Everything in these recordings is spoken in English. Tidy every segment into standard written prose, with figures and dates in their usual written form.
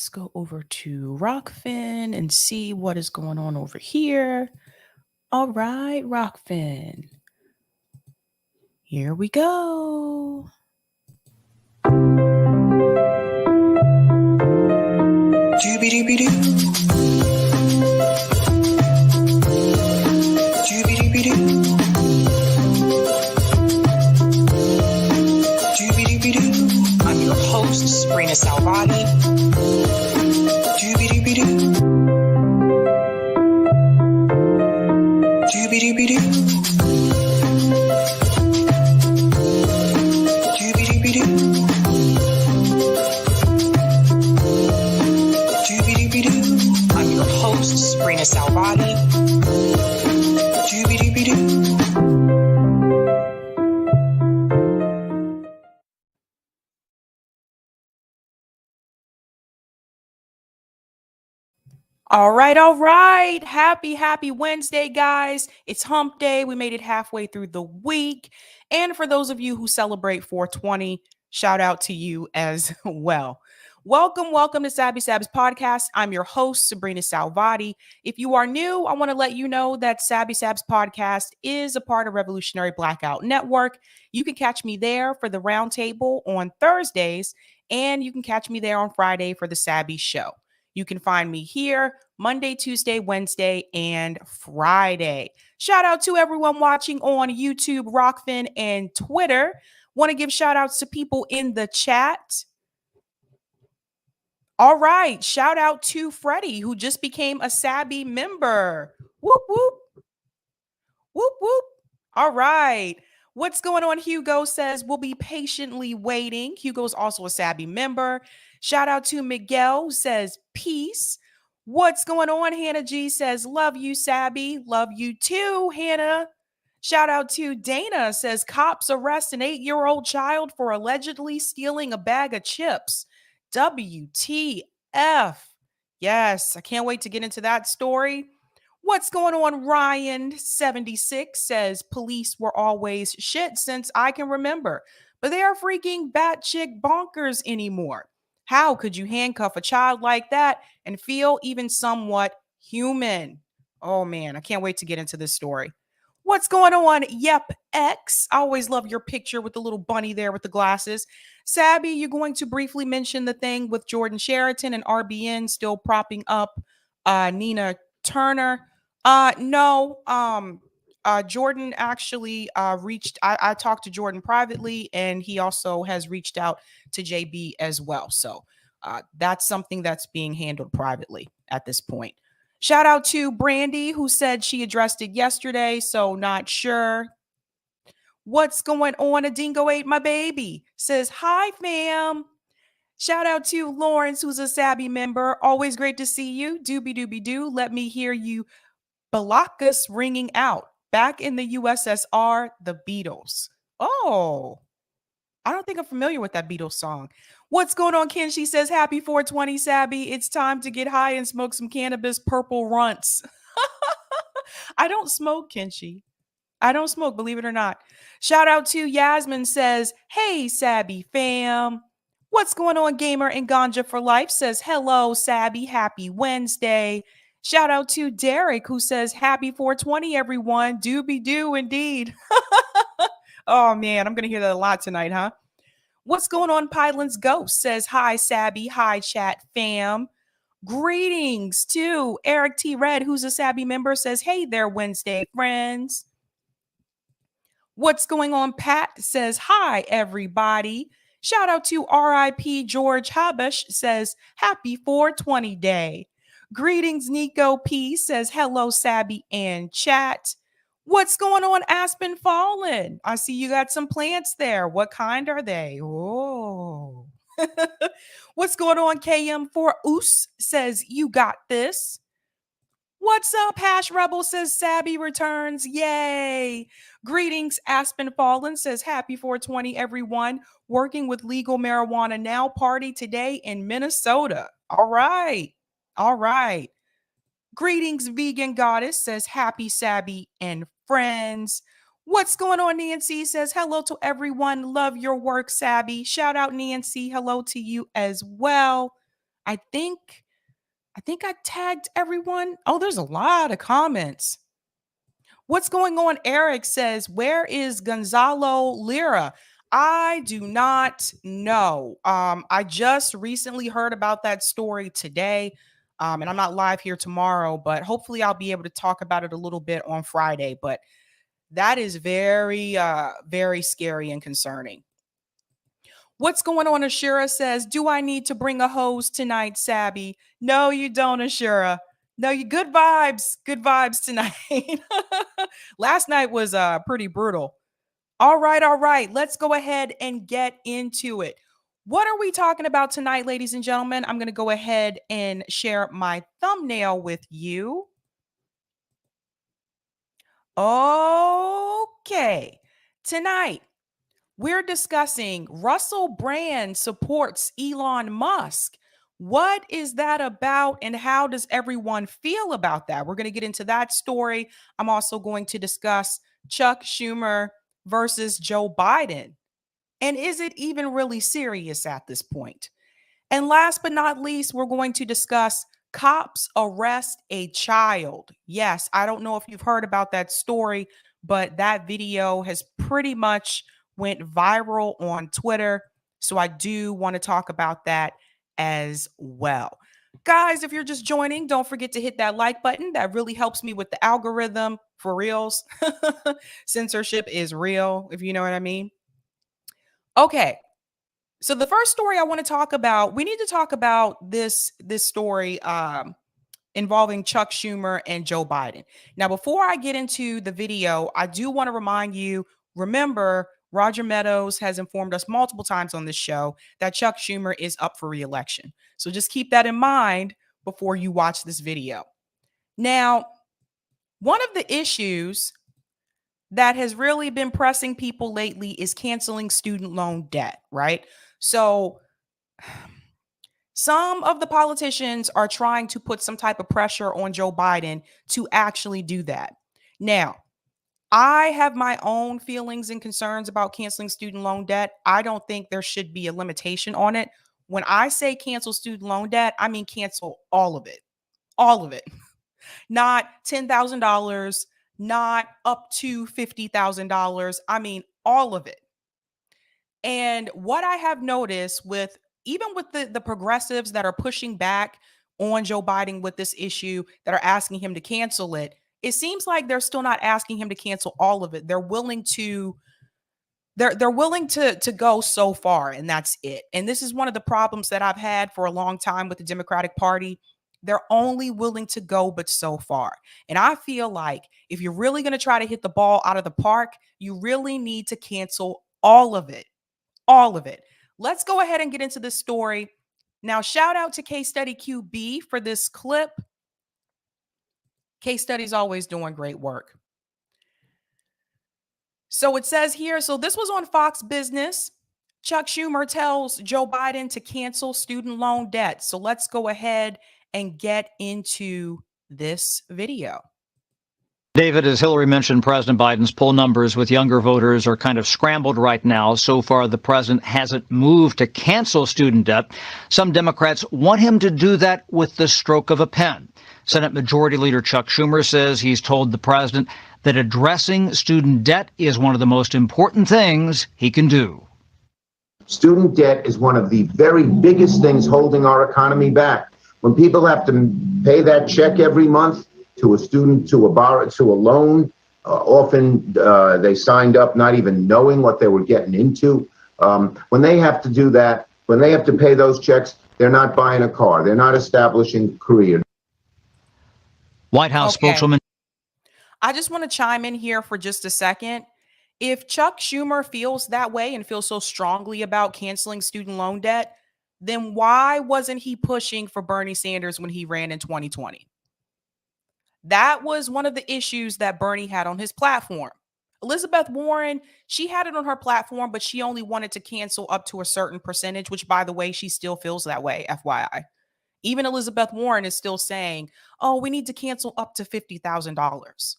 let's go over to Rockfin and see what is going on over here. All right, Rockfin. Here we go. Doobie-doobie-doo. Doobie-doobie-doo. Doobie-doobie-doo. I'm your host, Sabrina Salvati. Doobie-doobie-doo. Doobie-doobie-doo. I'm your host, Sabrina Salvati. Doobie-doobie-doo. All right. Happy Wednesday, guys. It's hump day. We made it halfway through the week. And for those of you who celebrate 420, shout out to you as well. Welcome to Sabs podcast. I'm your host, Sabrina Salvati. If you are new, I want to let you know that Sabs podcast is a part of Revolutionary Blackout Network. You can catch me there for the roundtable on Thursdays, and you can catch me there on Friday for the Sabby show. You can find me here Monday, Tuesday, Wednesday, and Friday. Shout out to everyone watching on YouTube, Rockfin, and Twitter. Want to give shout outs to people in the chat. All right. Shout out to Freddie, who just became a Sabby member. Whoop, whoop. Whoop, whoop. All right. What's going on? Hugo says we'll be patiently waiting. Hugo's also a Sabby member. Shout out to Miguel, who says peace. What's going on? Hannah G says love you, Sabby. Love you too, Hannah. Shout out to Dana, says cops arrest an 8-year-old child for allegedly stealing a bag of chips. WTF. Yes, I can't wait to get into that story. What's going on? Ryan76 says police were always shit since I can remember, but they are freaking batshit bonkers anymore. How could you handcuff a child like that and feel even somewhat human? Oh man, I can't wait to get into this story. What's going on? Yep, X. I always love your picture with the little bunny there with the glasses. Sabby, you're going to briefly mention the thing with Jordan Sheraton and RBN still propping up Nina Turner. No. Jordan actually reached. I talked to Jordan privately, and he also has reached out to JB as well. So that's something that's being handled privately at this point. Shout out to Brandy, who said she addressed it yesterday, so not sure. What's going on? A dingo ate my baby. Says, hi, fam. Shout out to Lawrence, who's a Sabby member. Always great to see you. Doobie-doobie-doo. Let me hear you. Balacas ringing out. Back in the USSR, the Beatles. Oh, I don't think I'm familiar with that Beatles song. What's going on, Ken? She says, happy 420, Sabby. It's time to get high and smoke some cannabis purple runts. I don't smoke, Kenshi. I don't smoke, believe it or not. Shout out to Yasmin says, hey, Sabby fam. What's going on, Gamer and Ganja for Life says, hello, Sabby. Happy Wednesday. Shout out to Derek, who says, happy 420, everyone. Doobie-doo, indeed. Oh, man, I'm going to hear that a lot tonight, huh? What's going on? Pyland's Ghost says, hi, Sabby. Hi, chat fam. Greetings to Eric T. Red, who's a Sabby member, says, hey there, Wednesday friends. What's going on? Pat says, hi, everybody. Shout out to RIP George Habush says, happy 420 day. Greetings, Nico P says, hello, Sabby and chat. What's going on, Aspen Fallen? I see you got some plants there. What kind are they? Oh. What's going on, KM4 Oos says, you got this. What's up, Hash Rebel says, Sabby returns. Yay. Greetings, Aspen Fallen says, happy 420, everyone. Working with legal marijuana now party today in Minnesota. All right. Greetings, Vegan Goddess says, happy Sabby and friends. What's going on, Nancy says, hello to everyone. Love your work, Sabby. Shout out, Nancy. Hello to you as well. I think I tagged everyone. Oh, there's a lot of comments. What's going on? Eric says, where is Gonzalo Lira? I do not know. I just recently heard about that story today. And I'm not live here tomorrow, but hopefully I'll be able to talk about it a little bit on Friday. But that is very, very scary and concerning. What's going on? Ashura says, do I need to bring a hose tonight, Sabby? No, you don't, Ashura. No, you good vibes tonight. Last night was pretty brutal. All right. Let's go ahead and get into it. What are we talking about tonight, ladies and gentlemen? I'm going to go ahead and share my thumbnail with you. Okay. Tonight, we're discussing Russell Brand supports Elon Musk. What is that about, and how does everyone feel about that? We're going to get into that story. I'm also going to discuss Chuck Schumer versus Joe Biden. And is it even really serious at this point? And last but not least, we're going to discuss cops arrest a child. Yes, I don't know if you've heard about that story, but that video has pretty much went viral on Twitter. So I do want to talk about that as well. Guys, if you're just joining, don't forget to hit that like button. That really helps me with the algorithm for reals. Censorship is real, if you know what I mean. Okay. So the first story I want to talk about, we need to talk about this story involving Chuck Schumer and Joe Biden. Now, before I get into the video, I do want to remind you, remember, Roger Meadows has informed us multiple times on this show that Chuck Schumer is up for re-election. So just keep that in mind before you watch this video. Now, one of the issues that has really been pressing people lately is canceling student loan debt, right? So some of the politicians are trying to put some type of pressure on Joe Biden to actually do that. Now, I have my own feelings and concerns about canceling student loan debt. I don't think there should be a limitation on it. When I say cancel student loan debt, I mean cancel all of it. All of it. Not $10,000, not up to $50,000. I mean all of it. And what I have noticed with even with the progressives that are pushing back on Joe Biden with this issue, that are asking him to cancel it, it seems like they're still not asking him to cancel all of it. They're willing to go so far, and that's it. And this is one of the problems that I've had for a long time with the Democratic Party. They're only willing to go but so far. And I feel like if you're really going to try to hit the ball out of the park, you really need to cancel all of it. All of it. Let's go ahead and get into this story. Now, shout out to Case Study QB for this clip. Case Study's always doing great work. So it says here, so this was on Fox Business. Chuck Schumer tells Joe Biden to cancel student loan debt. So let's go ahead and get into this video. David, as Hillary mentioned, President Biden's poll numbers with younger voters are kind of scrambled right now. So far, the president hasn't moved to cancel student debt. Some Democrats want him to do that with the stroke of a pen. Senate Majority Leader Chuck Schumer says he's told the president that addressing student debt is one of the most important things he can do. Student debt is one of the very biggest things holding our economy back. When people have to pay that check every month, to a student, to a loan. Often they signed up not even knowing what they were getting into. When they have to do that, when they have to pay those checks, they're not buying a car. They're not establishing a career. White House spokeswoman. I just want to chime in here for just a second. If Chuck Schumer feels that way and feels so strongly about canceling student loan debt, then why wasn't he pushing for Bernie Sanders when he ran in 2020? That was one of the issues that Bernie had on his platform. Elizabeth Warren, she had it on her platform, but she only wanted to cancel up to a certain percentage, which, by the way, she still feels that way, FYI. Even Elizabeth Warren is still saying, oh, we need to cancel up to $50,000.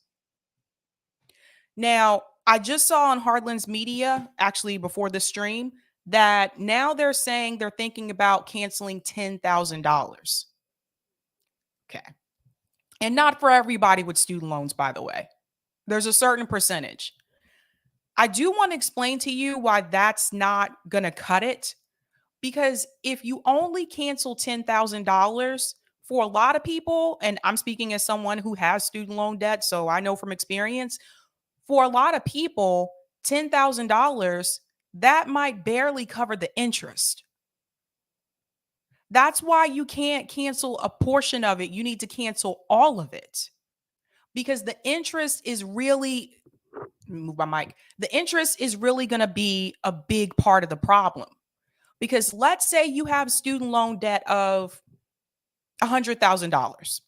Now, I just saw on Hardlan's Media, actually before the stream, that now they're saying they're thinking about canceling $10,000. Okay. And not for everybody with student loans, by the way. There's a certain percentage. I do want to explain to you why that's not going to cut it. Because if you only cancel $10,000 for a lot of people, and I'm speaking as someone who has student loan debt, so I know from experience, for a lot of people, $10,000, that might barely cover the interest. That's why you can't cancel a portion of it. You need to cancel all of it because the interest is really, move my mic, the interest is really going to be a big part of the problem. Because let's say you have student loan debt of $100,000.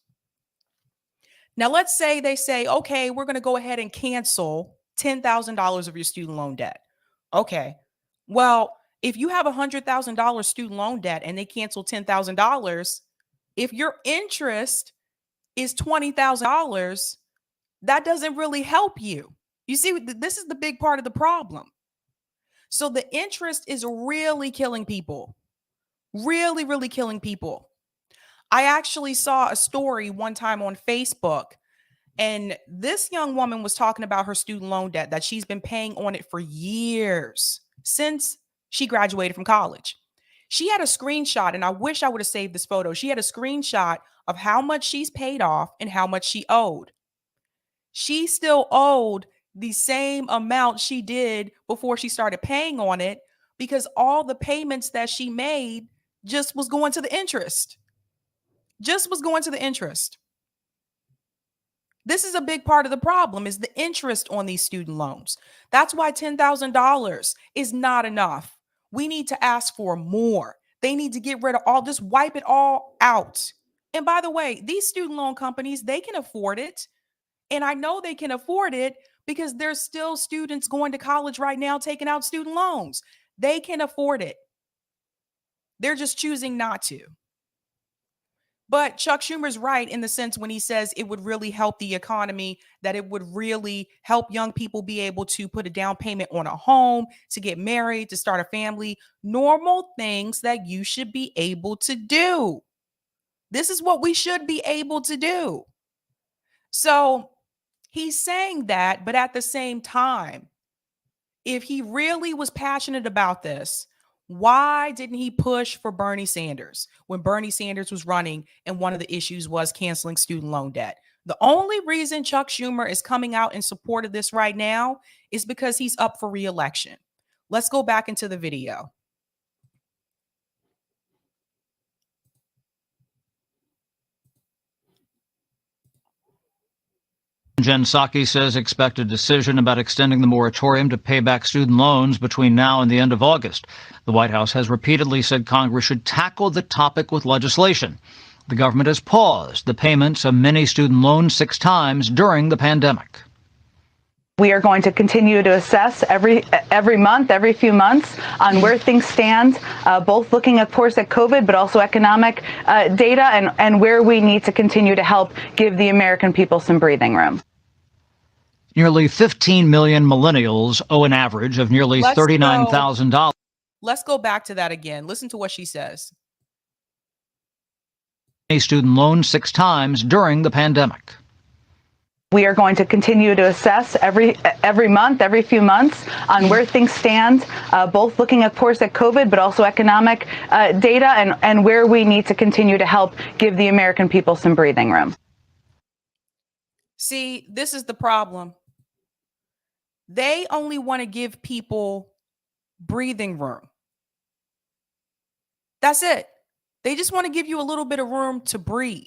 Now, let's say they say, okay, we're going to go ahead and cancel $10,000 of your student loan debt. Okay. Well, if you have $100,000 student loan debt and they cancel $10,000, if your interest is $20,000, that doesn't really help you. You see, this is the big part of the problem. So the interest is really killing people. Really, really killing people. I actually saw a story one time on Facebook, and this young woman was talking about her student loan debt that she's been paying on it for years since she graduated from college. She had a screenshot, and I wish I would have saved this photo. She had a screenshot of how much she's paid off and how much she owed. She still owed the same amount she did before she started paying on it because all the payments that she made just was going to the interest. Just was going to the interest. This is a big part of the problem is the interest on these student loans. That's why $10,000 is not enough. We need to ask for more. They need to get rid of all, just wipe it all out. And by the way, these student loan companies, they can afford it. And I know they can afford it because there's still students going to college right now taking out student loans. They can afford it. They're just choosing not to. But Chuck Schumer's right in the sense when he says it would really help the economy, that it would really help young people be able to put a down payment on a home, to get married, to start a family, normal things that you should be able to do. This is what we should be able to do. So he's saying that, but at the same time, if he really was passionate about this, why didn't he push for Bernie Sanders when Bernie Sanders was running and one of the issues was canceling student loan debt? The only reason Chuck Schumer is coming out in support of this right now is because he's up for re-election. Let's go back into the video. Jen Psaki says expect a decision about extending the moratorium to pay back student loans between now and the end of August. The White House has repeatedly said Congress should tackle the topic with legislation. The government has paused the payments of many student loans 6 times during the pandemic. We are going to continue to assess every month, every few months on where things stand, both looking, of course, at COVID, but also economic data and where we need to continue to help give the American people some breathing room. Nearly 15 million millennials owe an average of nearly $39,000. Let's go back to that again. Listen to what she says. A student loan 6 times during the pandemic. We are going to continue to assess every month, every few months on where things stand, both looking, of course, at COVID, but also economic data and where we need to continue to help give the American people some breathing room. See, this is the problem. They only want to give people breathing room. That's it. They just want to give you a little bit of room to breathe.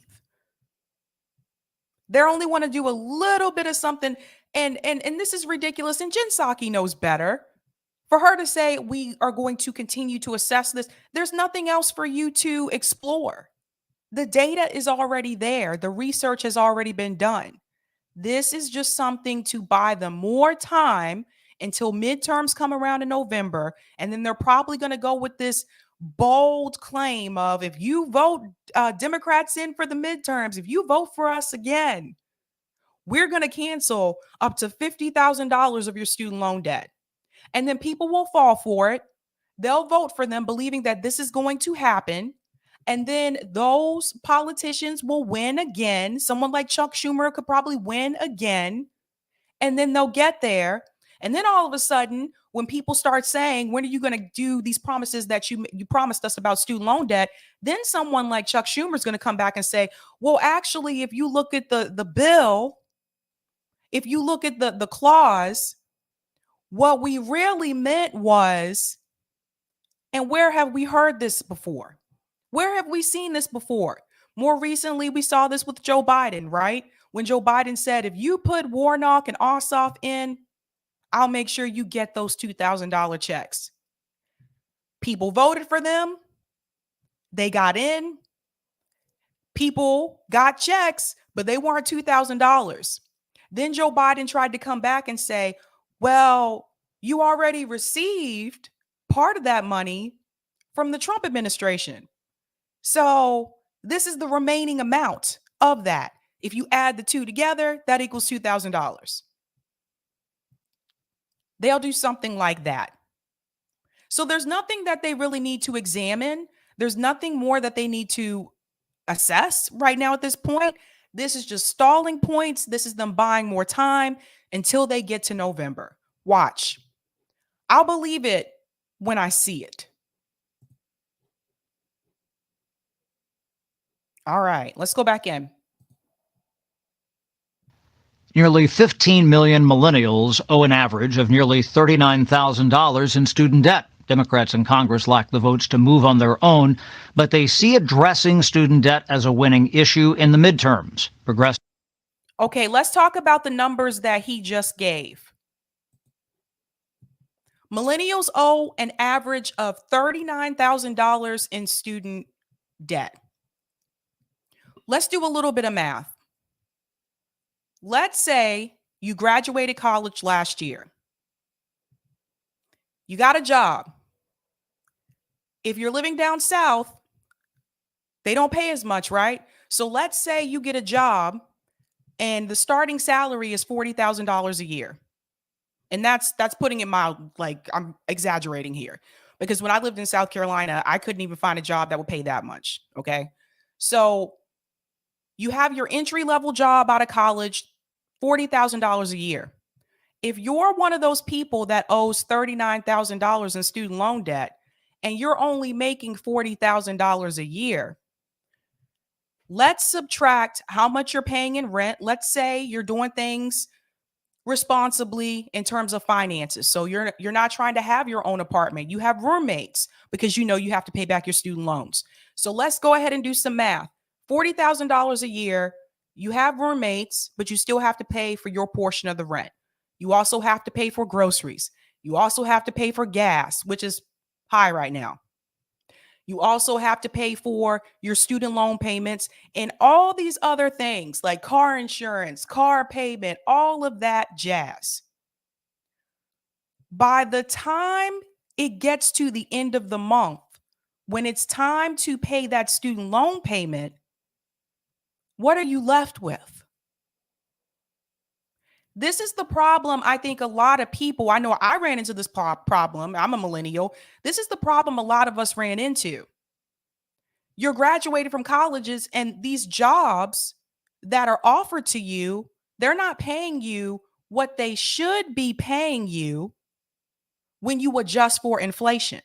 They only want to do a little bit of something. And this is ridiculous. And Jen Psaki knows better. For her to say we are going to continue to assess this, there's nothing else for you to explore. The data is already there. The research has already been done. This is just something to buy them more time until midterms come around in November. And then they're probably going to go with this bold claim of if you vote Democrats in for the midterms, if you vote for us again, we're going to cancel up to $50,000 of your student loan debt. And then people will fall for it. They'll vote for them believing that this is going to happen. And then those politicians will win again. Someone like Chuck Schumer could probably win again. And then they'll get there. And then all of a sudden, when people start saying, when are you going to do these promises that you promised us about student loan debt? Then someone like Chuck Schumer is going to come back and say, well, actually, if you look at the bill, if you look at the clause, what we really meant was, and where have we heard this before? Where have we seen this before? More recently, we saw this with Joe Biden, right? When Joe Biden said, if you put Warnock and Ossoff in, I'll make sure you get those $2,000 checks. People voted for them. They got in. People got checks, but they weren't $2,000. Then Joe Biden tried to come back and say, well, you already received part of that money from the Trump administration. So this is the remaining amount of that. If you add the two together, that equals $2,000. They'll do something like that. So there's nothing that they really need to examine. There's nothing more that they need to assess right now at this point. This is just stalling points. This is them buying more time until they get to November. Watch. I'll believe it when I see it. All right, let's go back in. Nearly 15 million millennials owe an average of nearly $39,000 in student debt. Democrats in Congress lack the votes to move on their own, but they see addressing student debt as a winning issue in the midterms. Okay, let's talk about the numbers that he just gave. Millennials owe an average of $39,000 in student debt. Let's do a little bit of math. Let's say you graduated college last year. You got a job. If you're living down south, they don't pay as much, right? So let's say you get a job and the starting salary is $40,000 a year. And that's putting it mild, like I'm exaggerating here. Because when I lived in South Carolina, I couldn't even find a job that would pay that much, okay? So you have your entry-level job out of college, $40,000 a year. If you're one of those people that owes $39,000 in student loan debt and you're only making $40,000 a year, let's subtract how much you're paying in rent. Let's say you're doing things responsibly in terms of finances. So you're not trying to have your own apartment. You have roommates because you know you have to pay back your student loans. So let's go ahead and do some math. $40,000 a year, you have roommates, but you still have to pay for your portion of the rent. You also have to pay for groceries. You also have to pay for gas, which is high right now. You also have to pay for your student loan payments and all these other things like car insurance, car payment, all of that jazz. By the time it gets to the end of the month, when it's time to pay that student loan payment, what are you left with? This is the problem. I think a lot of people, I know I ran into this problem. I'm a millennial. This is the problem a lot of us ran into. You're graduated from colleges and these jobs that are offered to you, they're not paying you what they should be paying you when you adjust for inflation.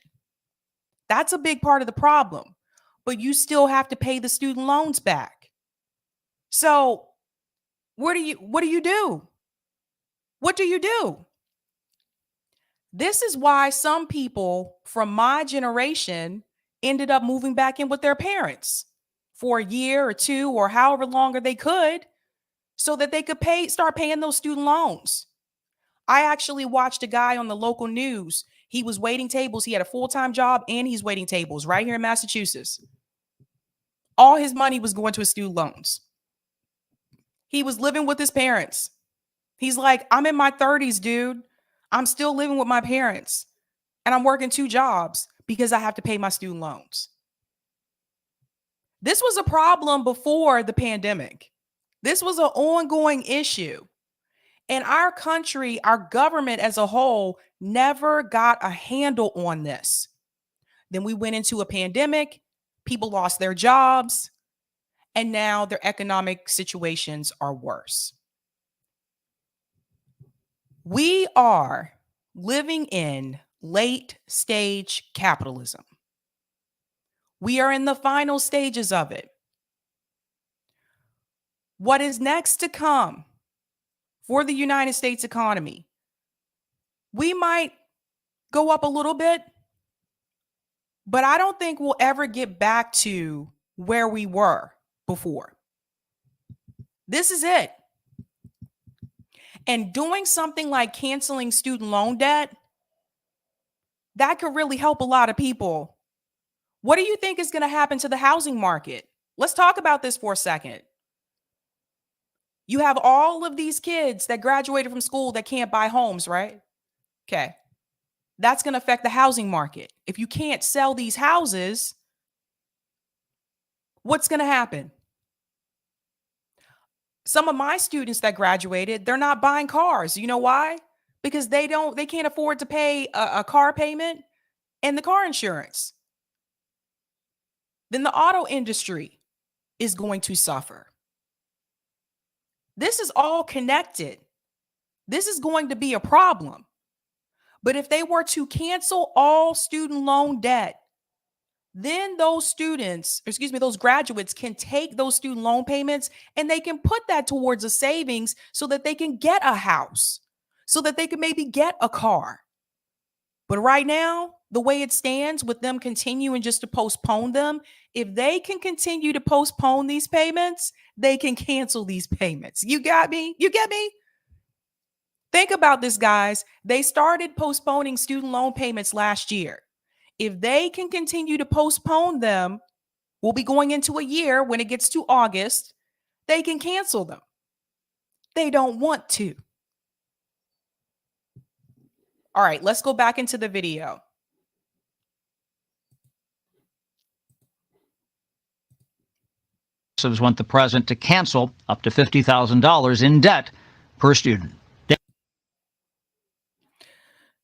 That's a big part of the problem, but you still have to pay the student loans back. So what do you do? What do you do? This is why some people from my generation ended up moving back in with their parents for a year or two or however longer they could so that they could start paying those student loans. I actually watched a guy on the local news. He was waiting tables. He had a full-time job and he's waiting tables right here in Massachusetts. All his money was going to his student loans. He was living with his parents. He's like, I'm in my 30s, dude. I'm still living with my parents and I'm working 2 jobs because I have to pay my student loans. This was a problem before the pandemic. This was an ongoing issue. And our country, our government as a whole, never got a handle on this. Then we went into a pandemic, people lost their jobs, and now their economic situations are worse. We are living in late stage capitalism. We are in the final stages of it. What is next to come for the United States economy? We might go up a little bit, but I don't think we'll ever get back to where we were before. This is it. And doing something like canceling student loan debt, that could really help a lot of people. What do you think is going to happen to the housing market? Let's talk about this for a second. You have all of these kids that graduated from school that can't buy homes, right? Okay. That's going to affect the housing market. If you can't sell these houses, what's going to happen? Some of my students that graduated, they're not buying cars. You know why? Because they can't afford to pay a car payment and the car insurance. Then the auto industry is going to suffer. This is all connected. This is going to be a problem. But if they were to cancel all student loan debt, then those graduates can take those student loan payments and they can put that towards a savings so that they can get a house, so that they can maybe get a car. But right now, the way it stands with them continuing just to postpone them, if they can continue to postpone these payments, they can cancel these payments. You got me? You get me? Think about this, guys. They started postponing student loan payments last year. If they can continue to postpone them, we'll be going into a year when it gets to August, they can cancel them. They don't want to. All right, let's go back into the video. Sabs want the president to cancel up to $50,000 in debt per student.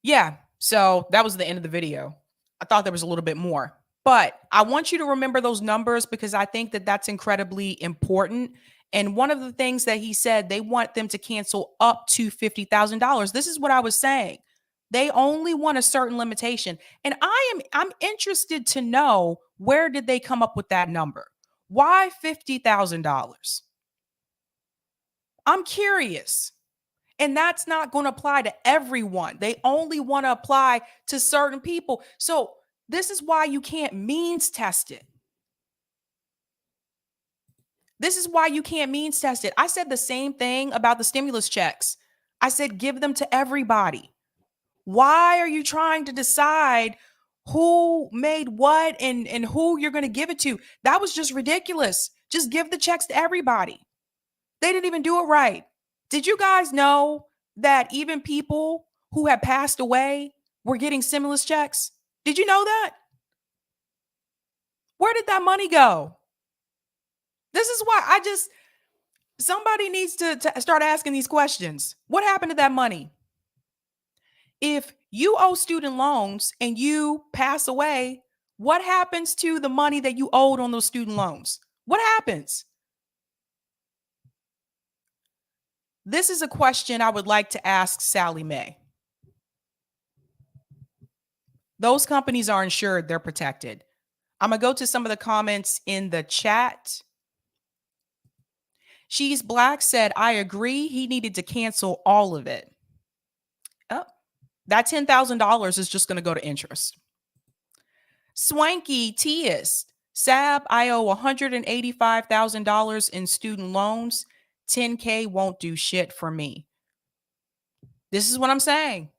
Yeah, so that was the end of the video. I thought there was a little bit more, but I want you to remember those numbers because I think that that's incredibly important. And one of the things that he said, they want them to cancel up to $50,000. This is what I was saying. They only want a certain limitation. And I'm interested to know, where did they come up with that number? Why $50,000? I'm curious. And that's not going to apply to everyone. They only want to apply to certain people. So this is why you can't means test it. This is why you can't means test it. I said the same thing about the stimulus checks. I said, give them to everybody. Why are you trying to decide who made what and who you're going to give it to? That was just ridiculous. Just give the checks to everybody. They didn't even do it right. Did you guys know that even people who had passed away were getting stimulus checks? Did you know that? Where did that money go? This is why somebody needs to start asking these questions. What happened to that money? If you owe student loans and you pass away, what happens to the money that you owed on those student loans? What happens? This is a question I would like to ask Sally Mae. Those companies are insured, they're protected. I'm going to go to some of the comments in the chat. She's Black said, I agree. He needed to cancel all of it. Oh, that $10,000 is just going to go to interest. Swanky Teist, Sab, I owe $185,000 in student loans. 10K won't do shit for me. This is what I'm saying.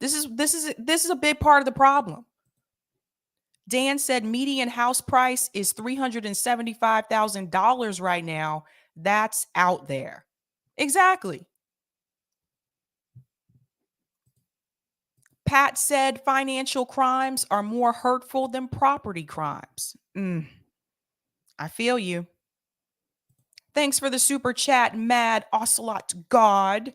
This is a big part of the problem. Dan said median house price is $375,000 right now. That's out there. Exactly. Pat said financial crimes are more hurtful than property crimes. I feel you. Thanks for the super chat, Mad Ocelot God.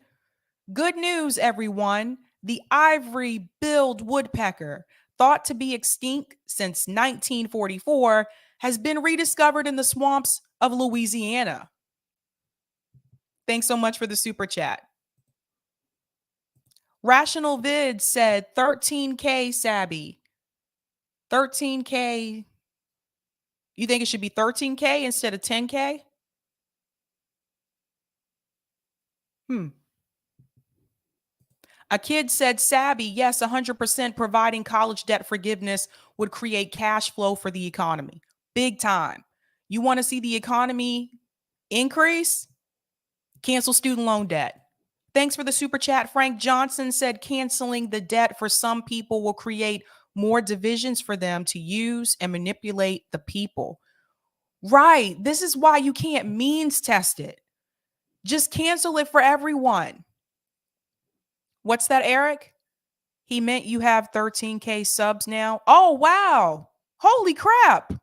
Good news, everyone. The ivory-billed woodpecker, thought to be extinct since 1944, has been rediscovered in the swamps of Louisiana. Thanks so much for the super chat. Rational Vid said 13K, Sabby. 13K. You think it should be 13K instead of 10K? A kid said, Sabby, yes, 100% providing college debt forgiveness would create cash flow for the economy. Big time. You want to see the economy increase? Cancel student loan debt. Thanks for the super chat. Frank Johnson said canceling the debt for some people will create more divisions for them to use and manipulate the people. Right. This is why you can't means test it. Just cancel it for everyone. What's that, Eric? He meant you have 13K subs now. Oh, wow. Holy crap.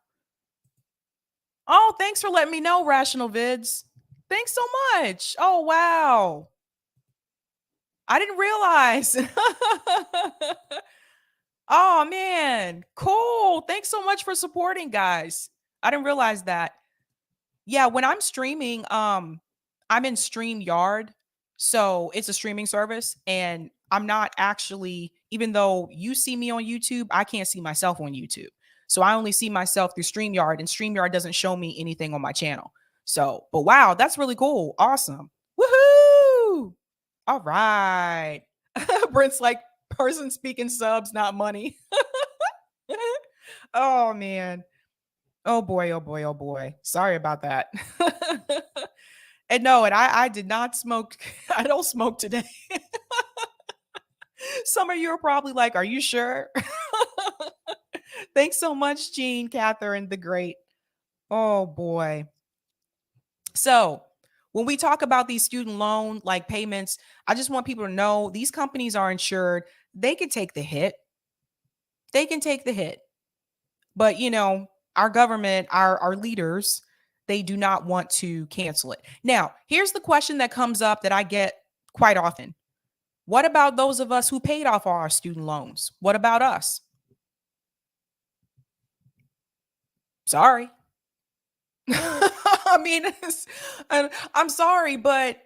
Oh, thanks for letting me know, Rational Vids. Thanks so much. Oh, wow. I didn't realize. Oh, man. Cool. Thanks so much for supporting, guys. I didn't realize that. Yeah, when I'm streaming, I'm in StreamYard. So it's a streaming service, and I'm not actually, even though you see me on YouTube, I can't see myself on YouTube. So I only see myself through StreamYard, and StreamYard doesn't show me anything on my channel. So, but wow, that's really cool. Awesome. Woohoo! All right. Brent's like, person speaking subs, not money. Oh, man. Oh boy, oh boy, oh boy. Sorry about that. And no, and I did not smoke. I don't smoke today. Some of you are probably like, are you sure? Thanks so much, Jean, Catherine the Great. Oh boy. So when we talk about these student loan like payments, I just want people to know these companies are insured. They can take the hit. They can take the hit. But you know, our government, our leaders, they do not want to cancel it. Now, here's the question that comes up that I get quite often. What about those of us who paid off our student loans? What about us? Sorry. I mean, I'm sorry, but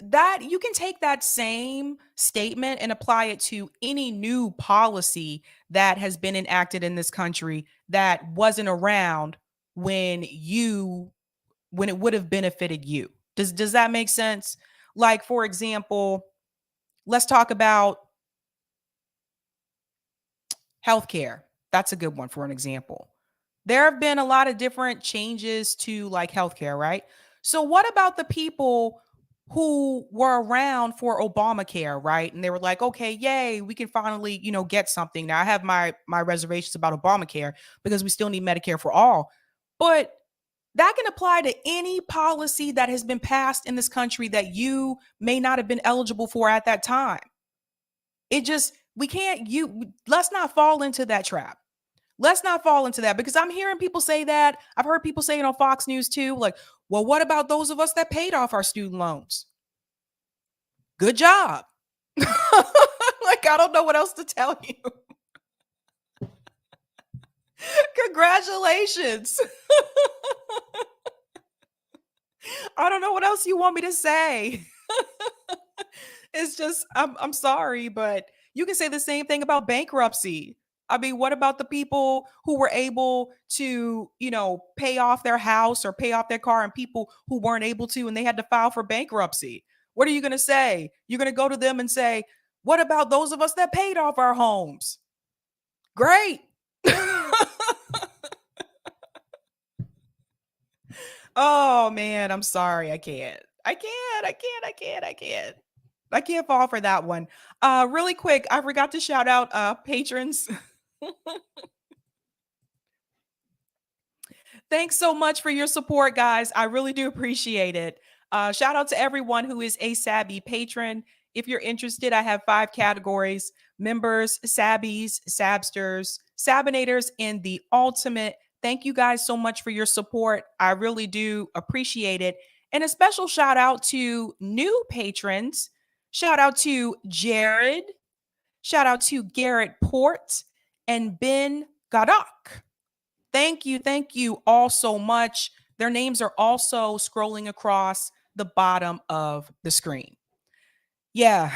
that you can take that same statement and apply it to any new policy that has been enacted in this country that wasn't around when it would have benefited you. Does that make sense? Like, for example, let's talk about healthcare. That's a good one for an example. There have been a lot of different changes to like healthcare, right? So what about the people who were around for Obamacare, right? And they were like, okay, yay, we can finally, get something. Now I have my reservations about Obamacare because we still need Medicare for all. But that can apply to any policy that has been passed in this country that you may not have been eligible for at that time. Let's not fall into that trap. Let's not fall into that, because I'm hearing people say that. I've heard people say it on Fox News too. Like, well, what about those of us that paid off our student loans? Good job. Like, I don't know what else to tell you. Congratulations. I don't know what else you want me to say. It's just, I'm sorry, but you can say the same thing about bankruptcy. I mean, what about the people who were able to, pay off their house or pay off their car, and people who weren't able to and they had to file for bankruptcy? What are you going to say? You're going to go to them and say, what about those of us that paid off our homes? Great. Oh, man, I'm sorry. I can't fall for that one. Really quick, I forgot to shout out patrons. Thanks so much for your support, guys. I really do appreciate it. Shout out to everyone who is a Sabby patron. If you're interested, I have 5 categories: members, Sabbies, Sabsters, Sabinators, and the ultimate. Thank you guys so much for your support. I really do appreciate it. And a special shout out to new patrons. Shout out to Jared. Shout out to Garrett Port. and Ben Gadak. Thank you all so much. Their names are also scrolling across the bottom of the screen. Yeah.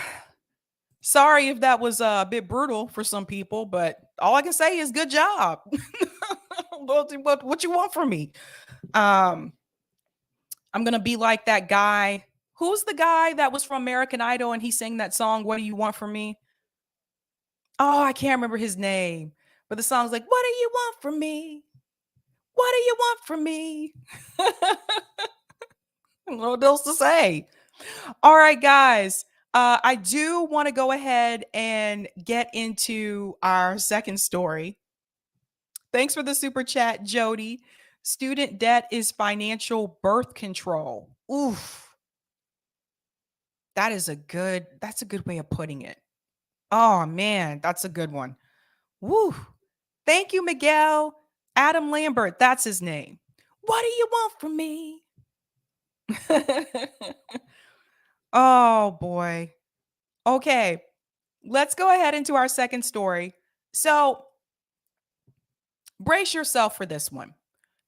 Sorry if that was a bit brutal for some people, but all I can say is good job. What you want from me? I'm gonna be like that guy. Who's the guy that was from American Idol and he sang that song, What Do You Want From Me? Oh, I can't remember his name. But the song's like, what do you want from me? What do you want from me? What else to say? All right, guys. I do want to go ahead and get into our second story. Thanks for the super chat, Jody. Student debt is financial birth control. Oof. That's a good way of putting it. Oh man, that's a good one. Woo. Thank you, Miguel. Adam Lambert, that's his name. What do you want from me? Oh boy. Okay, let's go ahead into our second story. So brace yourself for this one.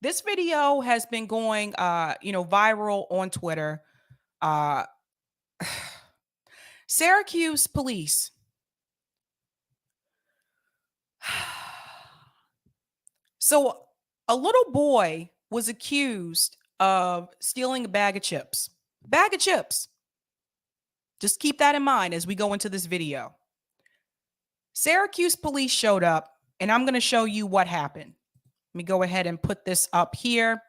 This video has been going viral on Twitter. Syracuse police. So a little boy was accused of stealing a bag of chips. Bag of chips. Just keep that in mind as we go into this video. Syracuse police showed up, and I'm going to show you what happened. Let me go ahead and put this up here.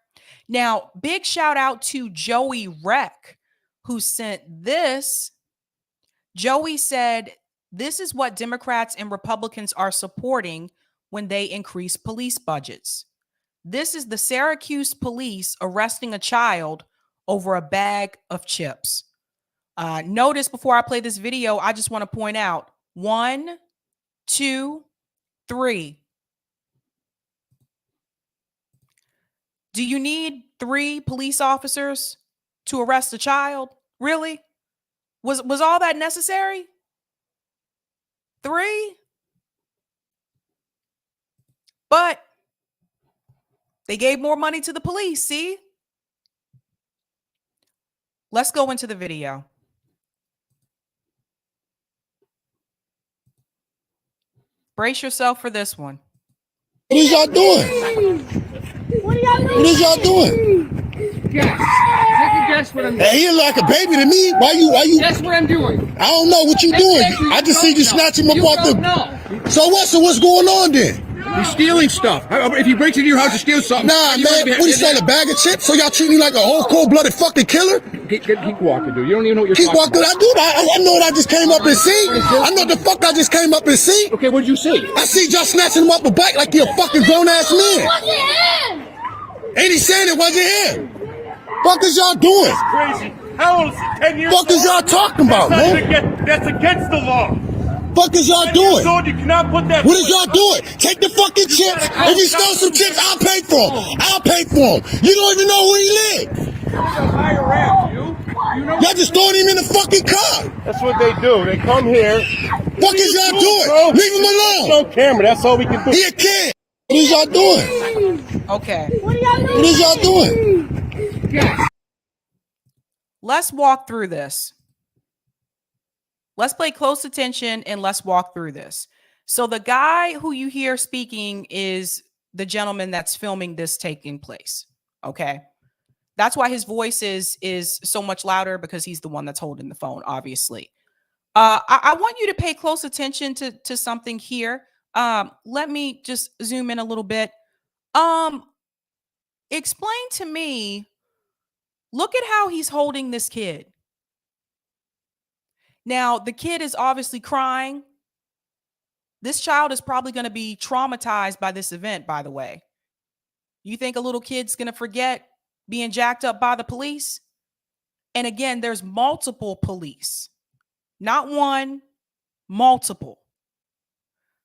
Now, big shout out to Joey Reck, who sent this. Joey said, this is what Democrats and Republicans are supporting when they increase police budgets. This is the Syracuse police arresting a child over a bag of chips. Notice before I play this video, I just want to point out 1, 2, 3. Do you need 3 police officers to arrest a child? Really? Was all that necessary? 3? But they gave more money to the police, see? Let's go into the video. Brace yourself for this one. What is y'all doing? What is y'all doing? Guess. Take a guess what I'm doing. Hey, he like a baby to me. Why you? Guess what I'm doing. I don't know what you doing. I just see you snatch him up off the. No. So what's going on then? He's stealing stuff. If he breaks into your house to steal something. Nah, man. What, you selling a bag of chips? So y'all treat me like a whole cold-blooded fucking killer? Keep walking, dude. You don't even know what you're Keep talking walking. about. I know what I just came up and see. I know the fuck I just came up and see. Okay, what did you see? I see y'all snatching him up a bike like he a fucking grown-ass man. Ain't he saying it wasn't him? Fuck is y'all doing? Crazy. How old is he? 10 years old? Fuck is y'all talking about, man? That's against the law. Fuck is y'all doing? You cannot put that. What is y'all doing? Take the fucking chips. If you stole some chips, I'll pay for them. I'll pay for them. You don't even know where he lives. Y'all just throwing him in the fucking car. That's what they do. They come here. Fuck is y'all doing? Leave him alone. No camera. That's all we can do. He a kid. What is y'all doing? Okay. What is y'all doing? Let's walk through this. Let's pay close attention and let's walk through this. So the guy who you hear speaking is the gentleman that's filming this taking place. Okay. That's why his voice is so much louder, because he's the one that's holding the phone, obviously. I want you to pay close attention to something here. Let me just zoom in a little bit. Explain to me, look at how he's holding this kid. Now, the kid is obviously crying. This child is probably going to be traumatized by this event, by the way. You think a little kid's going to forget being jacked up by the police? And again, there's multiple police. Not one, multiple.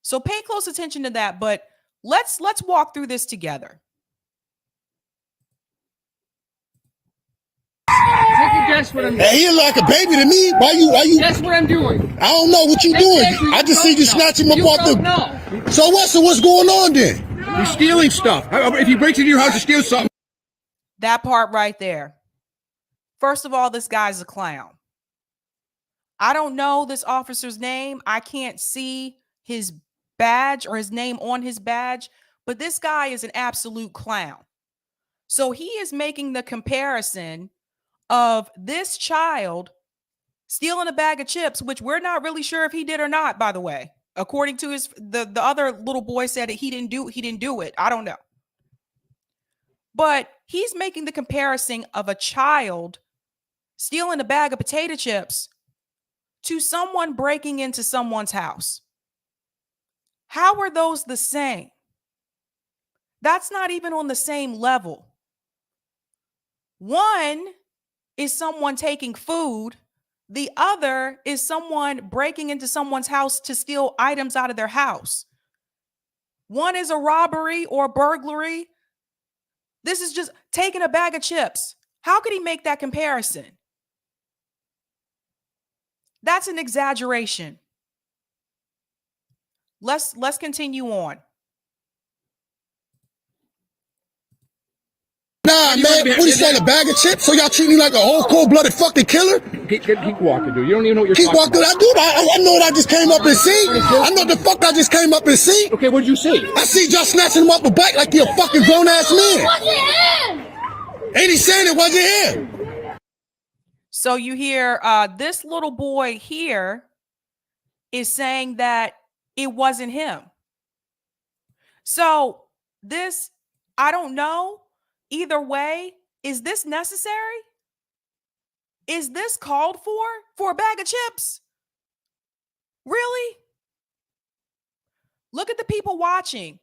So pay close attention to that, but let's walk through this together. Take a guess what I'm doing? Hey, he like a baby to me. Why you? Guess what I'm doing? I don't know what you doing. I just see you snatching him up off the. No. So what's going on then? You're stealing stuff. If he breaks into your house to steal something. That part right there. First of all, this guy's a clown. I don't know this officer's name. I can't see his badge or his name on his badge, but this guy is an absolute clown. So he is making the comparison of this child stealing a bag of chips, which we're not really sure if he did or not, by the way. According to the other little boy said that he didn't do it. I don't know. But he's making the comparison of a child stealing a bag of potato chips to someone breaking into someone's house. How are those the same? That's not even on the same level. One is someone taking food. The other is someone breaking into someone's house to steal items out of their house. One is a robbery or burglary. This is just taking a bag of chips. How could he make that comparison? That's an exaggeration. Let's continue on. Nah, man. What he saying? A bag of chips? So y'all treat me like a whole cold-blooded fucking killer? Keep walking, dude. You don't even know what you're Keep talking walking. about. I do. I know what I just came up and see. I know the fuck I just came up and see. Okay, what did you see? I see y'all snatching him off the bike like he a fucking grown-ass man. Ain't he saying it wasn't him? So you hear this little boy here is saying that it wasn't him. So this, I don't know. Either way, is this necessary? Is this called for a bag of chips? Really? Look at the people watching.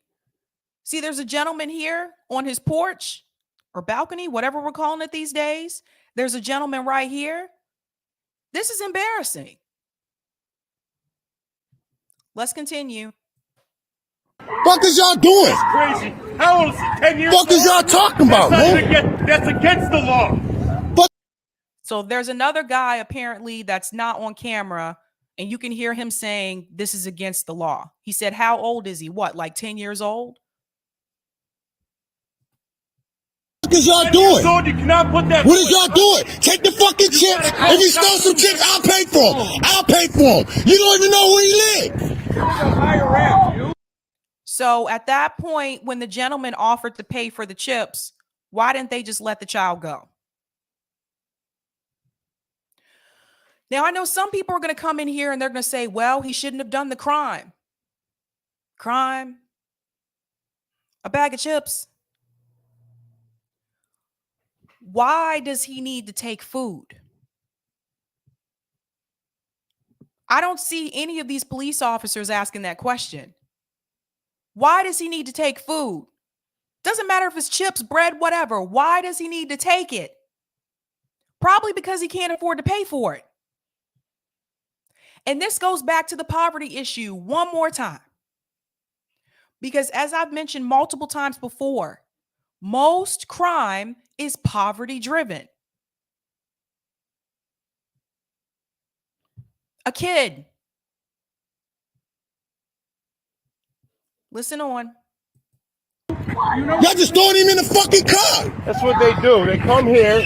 See, there's a gentleman here on his porch or balcony, whatever we're calling it these days. There's a gentleman right here. This is embarrassing. Let's continue. Fuck is y'all doing? Crazy. How old is he? 10 years Fuck is y'all talking about, man? That's against the law. So there's another guy apparently that's not on camera, and you can hear him saying this is against the law. He said, how old is he? What, like 10 years old? What is y'all doing? You cannot put that. What is y'all doing? Take the fucking chips. If he stole some chips, I'll pay for him. I'll pay for him. You don't even know where he lives. So at that point, when the gentleman offered to pay for the chips, why didn't they just let the child go? Now, I know some people are going to come in here and they're going to say, well, he shouldn't have done the crime. Crime? A bag of chips? Why does he need to take food? I don't see any of these police officers asking that question. Why does he need to take food? Doesn't matter if it's chips, bread, whatever. Why does he need to take it? Probably because he can't afford to pay for it. And this goes back to the poverty issue one more time. Because as I've mentioned multiple times before, most crime is poverty driven. A kid. Listen on. Y'all just throwing him in the fucking car. That's what they do. They come here.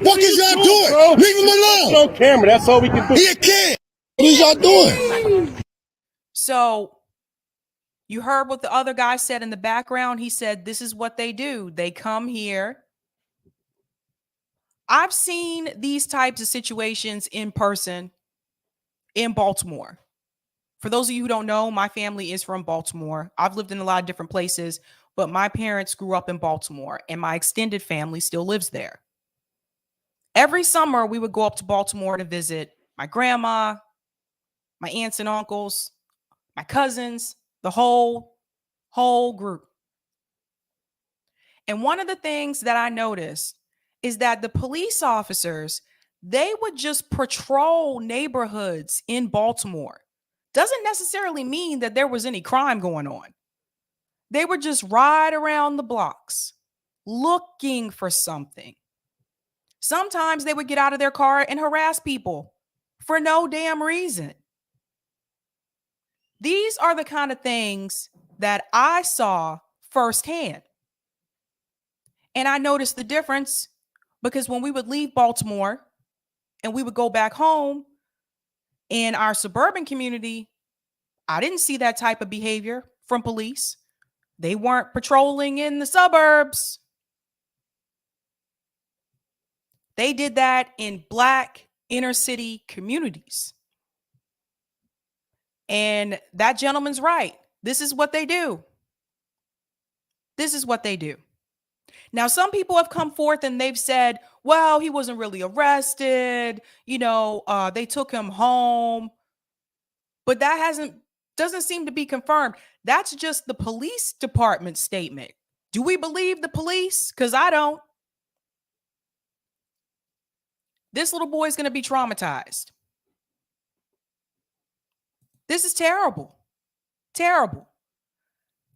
What is y'all doing? Leave him alone. No camera. That's all we can do. He a kid. What is y'all doing? So you heard what the other guy said in the background. He said, this is what they do. They come here. I've seen these types of situations in person in Baltimore. For those of you who don't know, my family is from Baltimore. I've lived in a lot of different places, but my parents grew up in Baltimore and my extended family still lives there. Every summer, we would go up to Baltimore to visit my grandma, my aunts and uncles, my cousins, the whole group. And one of the things that I noticed is that the police officers, they would just patrol neighborhoods in Baltimore. Doesn't necessarily mean that there was any crime going on. They would just ride around the blocks looking for something, Sometimes they would get out of their car and harass people for no damn reason. These are the kind of things that I saw firsthand. And I noticed the difference because when we would leave Baltimore and we would go back home in our suburban community, I didn't see that type of behavior from police. They weren't patrolling in the suburbs. They did that in Black inner city communities. And that gentleman's right. This is what they do. This is what they do. Now, some people have come forth and they've said, well, he wasn't really arrested. They took him home. But that doesn't seem to be confirmed. That's just the police department statement. Do we believe the police? Because I don't. This little boy is going to be traumatized. This is terrible. Terrible.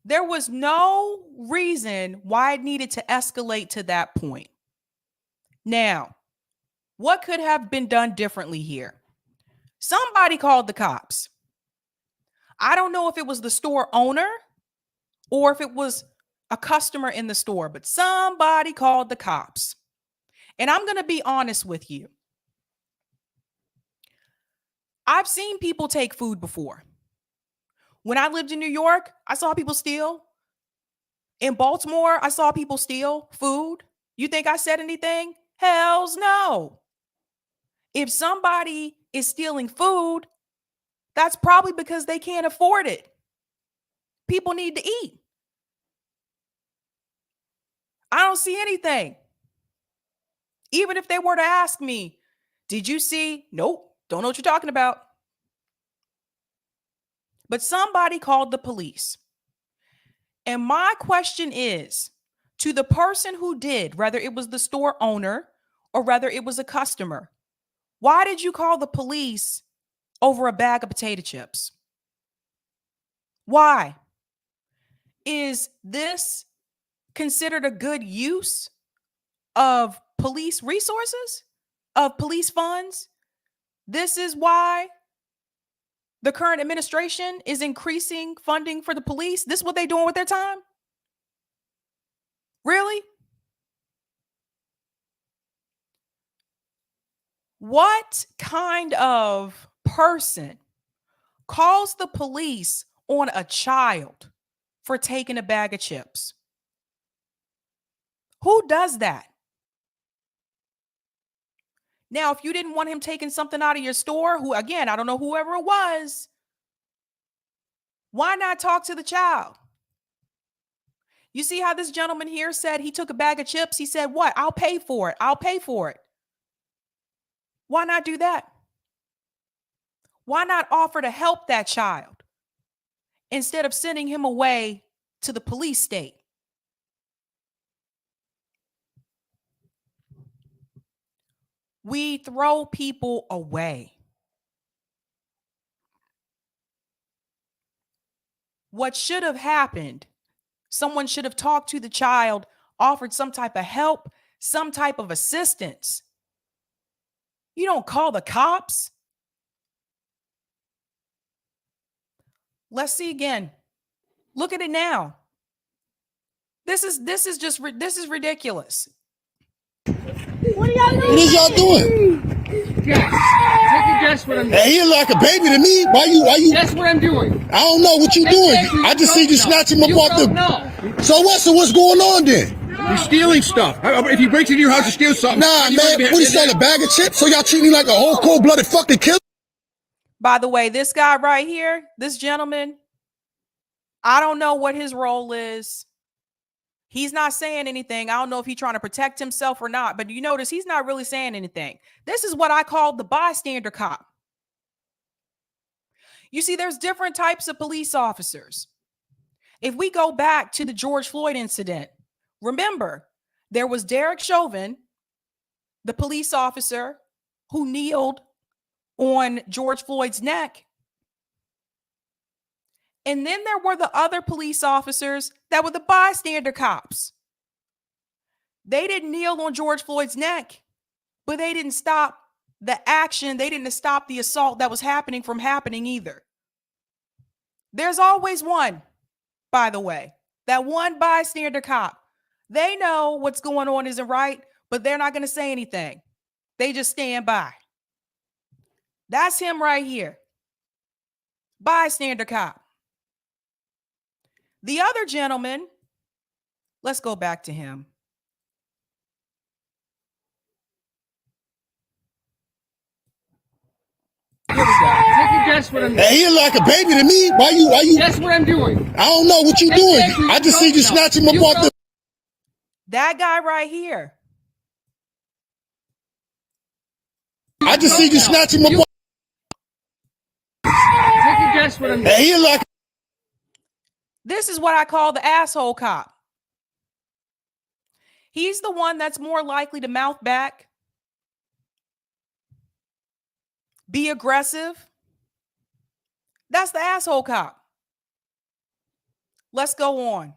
There was no reason why it needed to escalate to that point. Now, what could have been done differently here? Somebody called the cops. I don't know if it was the store owner or if it was a customer in the store, but somebody called the cops. And I'm going to be honest with you. I've seen people take food before. When I lived in New York, I saw people steal. In Baltimore, I saw people steal food. You think I said anything? Hells no. If somebody is stealing food, that's probably because they can't afford it. People need to eat. I don't see anything. Even if they were to ask me, did you see? Nope, don't know what you're talking about. But somebody called the police. And my question is to the person who did, whether it was the store owner or whether it was a customer, why did you call the police over a bag of potato chips? Why? Is this considered a good use of police resources, of police funds? This is why the current administration is increasing funding for the police. This is what they're doing with their time? Really? What kind of person calls the police on a child for taking a bag of chips? Who does that? Now, if you didn't want him taking something out of your store, who, again, I don't know whoever it was, why not talk to the child? You see how this gentleman here said he took a bag of chips? He said, what? I'll pay for it. I'll pay for it. Why not do that? Why not offer to help that child instead of sending him away to the police state? We throw people away. What should have happened, someone should have talked to the child, offered some type of help, some type of assistance. You don't call the cops. Let's see again. Look at it now. This is ridiculous. What is y'all doing? Guess. Take a guess what I'm doing. Hey, he like a baby to me. Why you? Guess what I'm doing. I don't know what you doing. I just see you snatch him up off the. No. So what's going on then? You're stealing stuff. If he breaks into your house to steal something. Nah, man. What he selling, a bag of chips? So y'all treat me like a whole cold-blooded fucking killer? By the way, this guy right here, this gentleman, I don't know what his role is. He's not saying anything. I don't know if he's trying to protect himself or not, but you notice he's not really saying anything. This is what I call the bystander cop. You see, there's different types of police officers. If we go back to the George Floyd incident, remember, there was Derek Chauvin, the police officer who kneeled on George Floyd's neck. And then there were the other police officers that were the bystander cops. They didn't kneel on George Floyd's neck. but they didn't stop the action. They didn't stop the assault that was happening from happening either. There's always one, by the way, that one bystander cop. They know what's going on isn't right, but they're not going to say anything. They just stand by. That's him right here. Bystander cop. The other gentleman, let's go back to him. Here we go. Take a guess what I'm doing. Hey, he like a baby to me. Why you? Guess what I'm doing. I don't know what you doing. I just see you snatching him off the. That guy right here. I just see you snatching him off. Take a guess what I'm doing. Hey, he like. This is what I call the asshole cop. He's the one that's more likely to mouth back, be aggressive. That's the asshole cop. Let's go on.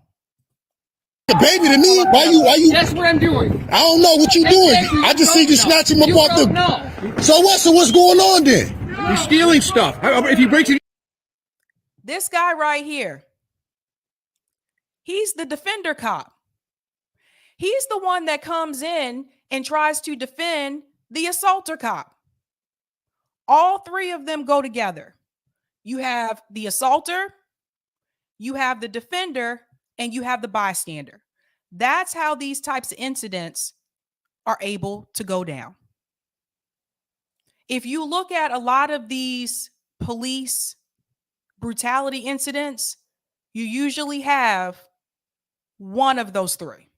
A baby to me. Why you? Guess what I'm doing. I don't know what you doing. I just see you snatching him off the. No. So what? So what's going on then? You're stealing stuff. If he breaks it. This guy right here, he's the defender cop. He's the one that comes in and tries to defend the assaulter cop. All three of them go together. You have the assaulter, you have the defender, and you have the bystander. That's how these types of incidents are able to go down. If you look at a lot of these police brutality incidents, you usually have one of those three.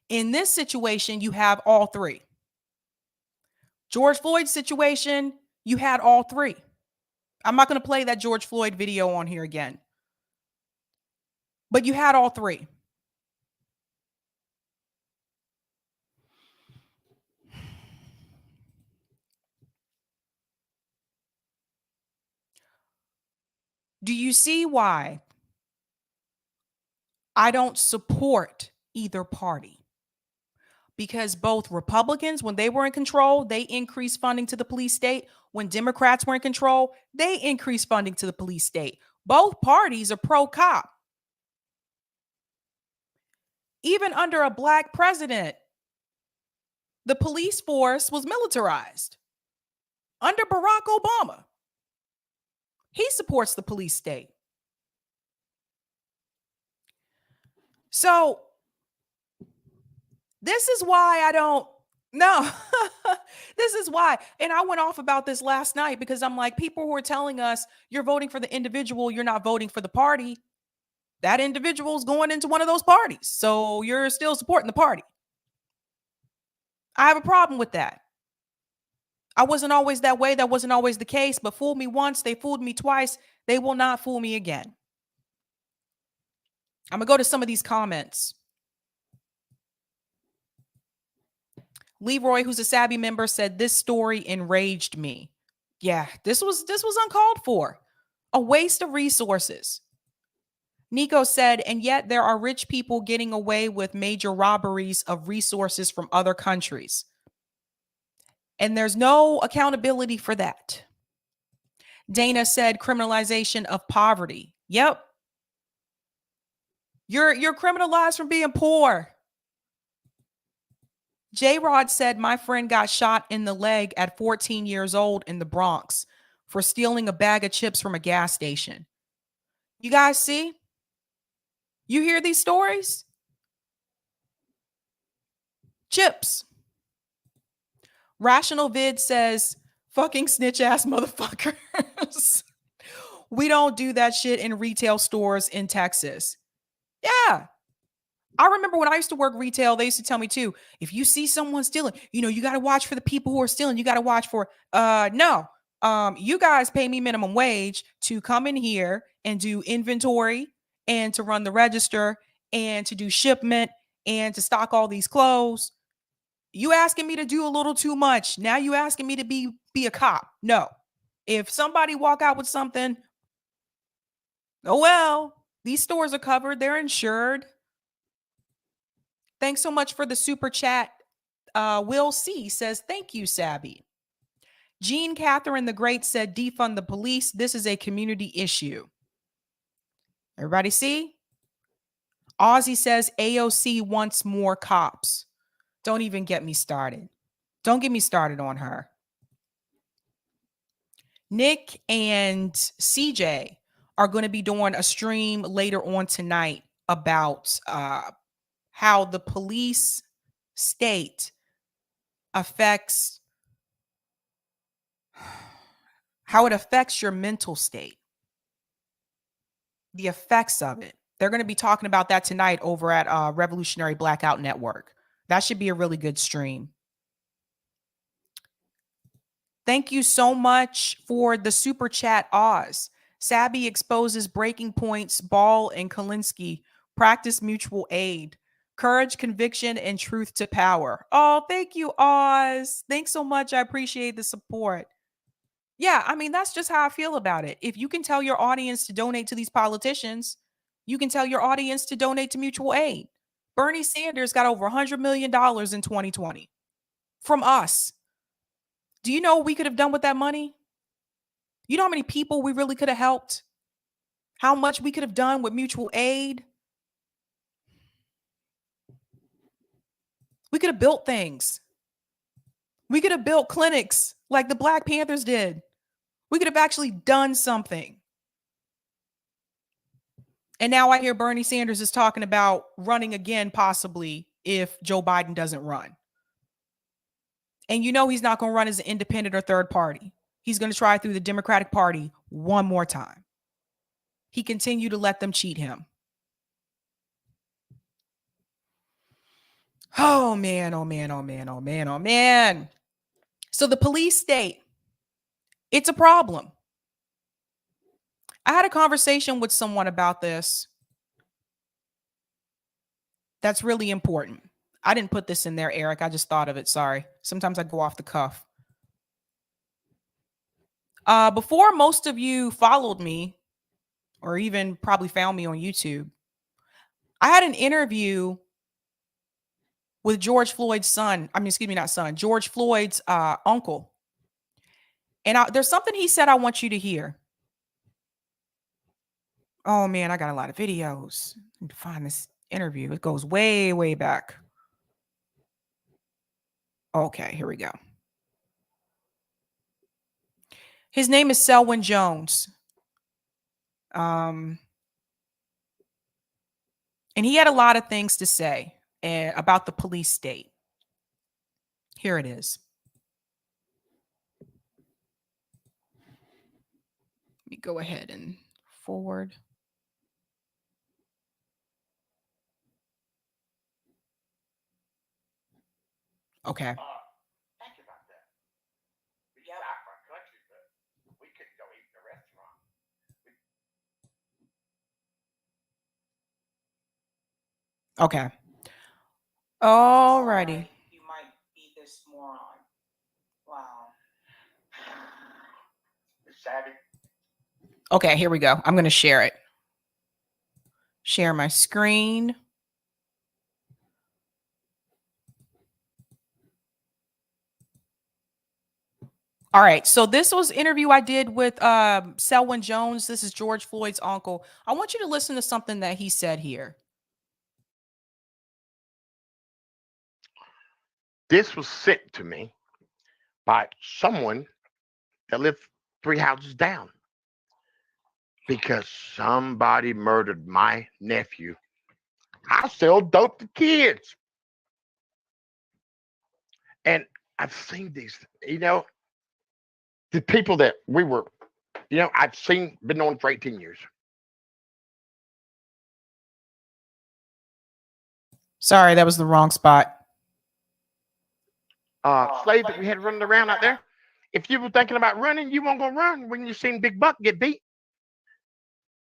In this situation, you have all three. George Floyd's situation, you had all three. I'm not going to play that George Floyd video on here again. But you had all three. Do you see why I don't support either party? Because both Republicans, when they were in control, they increased funding to the police state. When Democrats were in control, they increased funding to the police state. Both parties are pro-cop. Even under a black president, the police force was militarized. Under Barack Obama, he supports the police state. So this is why I don't know. This is why. And I went off about this last night because I'm like, people who are telling us you're voting for the individual, you're not voting for the party. That individual is going into one of those parties. So you're still supporting the party. I have a problem with that. I wasn't always that way. That wasn't always the case. But fool me once, they fooled me twice. They will not fool me again. I'm going to go to some of these comments. Leroy, who's a Sabby member, said this story enraged me. Yeah, this was uncalled for. A waste of resources. Nico said, and yet there are rich people getting away with major robberies of resources from other countries. And there's no accountability for that. Dana said criminalization of poverty. Yep. You're criminalized from being poor. J-Rod said, my friend got shot in the leg at 14 years old in the Bronx for stealing a bag of chips from a gas station. You guys see? You hear these stories? Chips. Rational Vid says, fucking snitch ass motherfuckers. We don't do that shit in retail stores in Texas. Yeah. I remember when I used to work retail, they used to tell me too, if you see someone stealing, you got to watch for the people who are stealing. You got to watch for, no, you guys pay me minimum wage to come in here and do inventory and to run the register and to do shipment and to stock all these clothes. You asking me to do a little too much. Now you asking me to be a cop. No. If somebody walk out with something, oh well, these stores are covered. They're insured. Thanks so much for the super chat, Will C says, thank you, Sabby. Jean Catherine the Great said, defund the police. This is a community issue. Everybody see? Ozzy says, AOC wants more cops. Don't even get me started. Don't get me started on her. Nick and CJ are going to be doing a stream later on tonight about how the police state affects your mental state, the effects of it. They're going to be talking about that tonight over at Revolutionary Blackout Network. That should be a really good stream. Thank you so much for the super chat, Oz. Sabby exposes breaking points. Ball and Kalinsky practice mutual aid. Courage, conviction, and truth to power. Oh, thank you, Oz. Thanks so much. I appreciate the support. Yeah, I mean, that's just how I feel about it. If you can tell your audience to donate to these politicians, you can tell your audience to donate to mutual aid. Bernie Sanders got over $100 million in 2020 from us. Do you know what we could have done with that money? You know how many people we really could have helped? How much we could have done with mutual aid? We could have built things. We could have built clinics like the Black Panthers did. We could have actually done something. And now I hear Bernie Sanders is talking about running again, possibly, if Joe Biden doesn't run. And you know he's not going to run as an independent or third party. He's going to try through the Democratic Party one more time. He continued to let them cheat him. Oh, man, oh, man, oh, man, oh, man, oh, man. So the police state, it's a problem. I had a conversation with someone about this. That's really important. I didn't put this in there, Eric. I just thought of it. Sorry. Sometimes I go off the cuff. Before most of you followed me or even probably found me on YouTube, I had an interview with George Floyd's son. I mean, excuse me, not son, George Floyd's uncle. And there's something he said I want you to hear. Oh, man, I got a lot of videos. I need to find this interview. It goes way, way back. Okay, here we go. His name is Selwyn Jones. And he had a lot of things to say about the police state. Here it is. Let me go ahead and forward. Okay. Thank you about that. We got out of our country, but we couldn't go eat in a restaurant. Okay. All righty. You might eat this moron. Wow. Sabby. Okay, here we go. I'm going to share it. Share my screen. All right. So this was an interview I did with Selwyn Jones. This is George Floyd's uncle. I want you to listen to something that he said here. This was sent to me by someone that lived 3 houses down because somebody murdered my nephew. I sell dope to kids. And I've seen these, the people that we were, I've been on for 18 years. Sorry, that was the wrong spot. Slaves that we had running around out there. If you were thinking about running, you weren't going to run when you seen Big Buck get beat.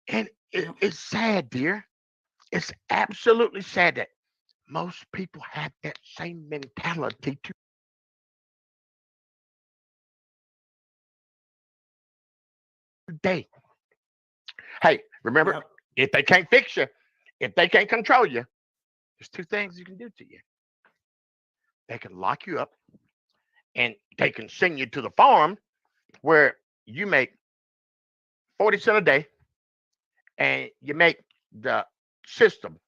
And it's sad, dear. It's absolutely sad that most people have that same mentality today. Hey, remember, if they can't fix you, if they can't control you, there's 2 things you can do to you. they can lock you up and they can send you to the farm where you make 40 cents a day and you make the system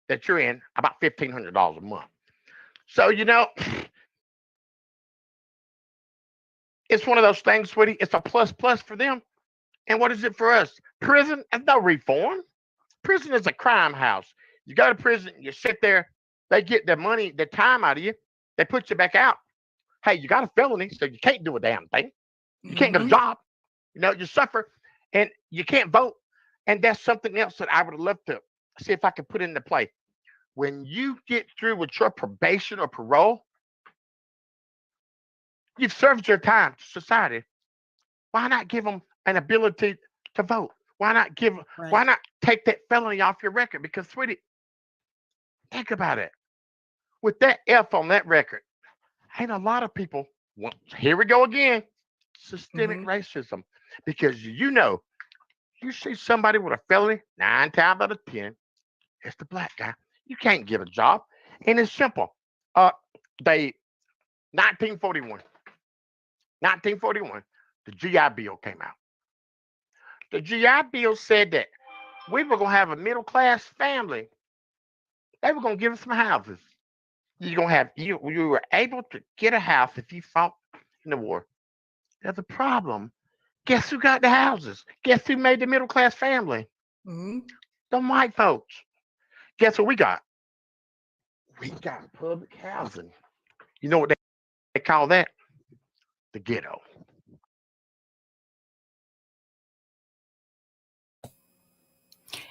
that you're in about $1,500 a month. So, it's one of those things, sweetie. It's a plus for them. And what is it for us? Prison is no reform. Prison is a crime house. You go to prison, you sit there, they get the money, the time out of you, they put you back out. Hey, you got a felony, so you can't do a damn thing. You can't get a job. You suffer and you can't vote. And that's something else that I would love to see if I could put into play. When you get through with your probation or parole, you've served your time to society. Why not give them an ability to vote? Why not why not take that felony off your record? Because, sweetie, think about it. With that F on that record, ain't a lot of people, here we go again, systemic racism. Because you see somebody with a felony, 9 times out of 10, it's the black guy. You can't get a job. And it's simple. 1941, the GI Bill came out. The GI Bill said that we were going to have a middle-class family. They were going to give us some houses. You were able to get a house if you fought in the war. There's a problem. Guess who got the houses? Guess who made the middle-class family? The white folks. Guess what we got? We got public housing. You know what they call that? The ghetto.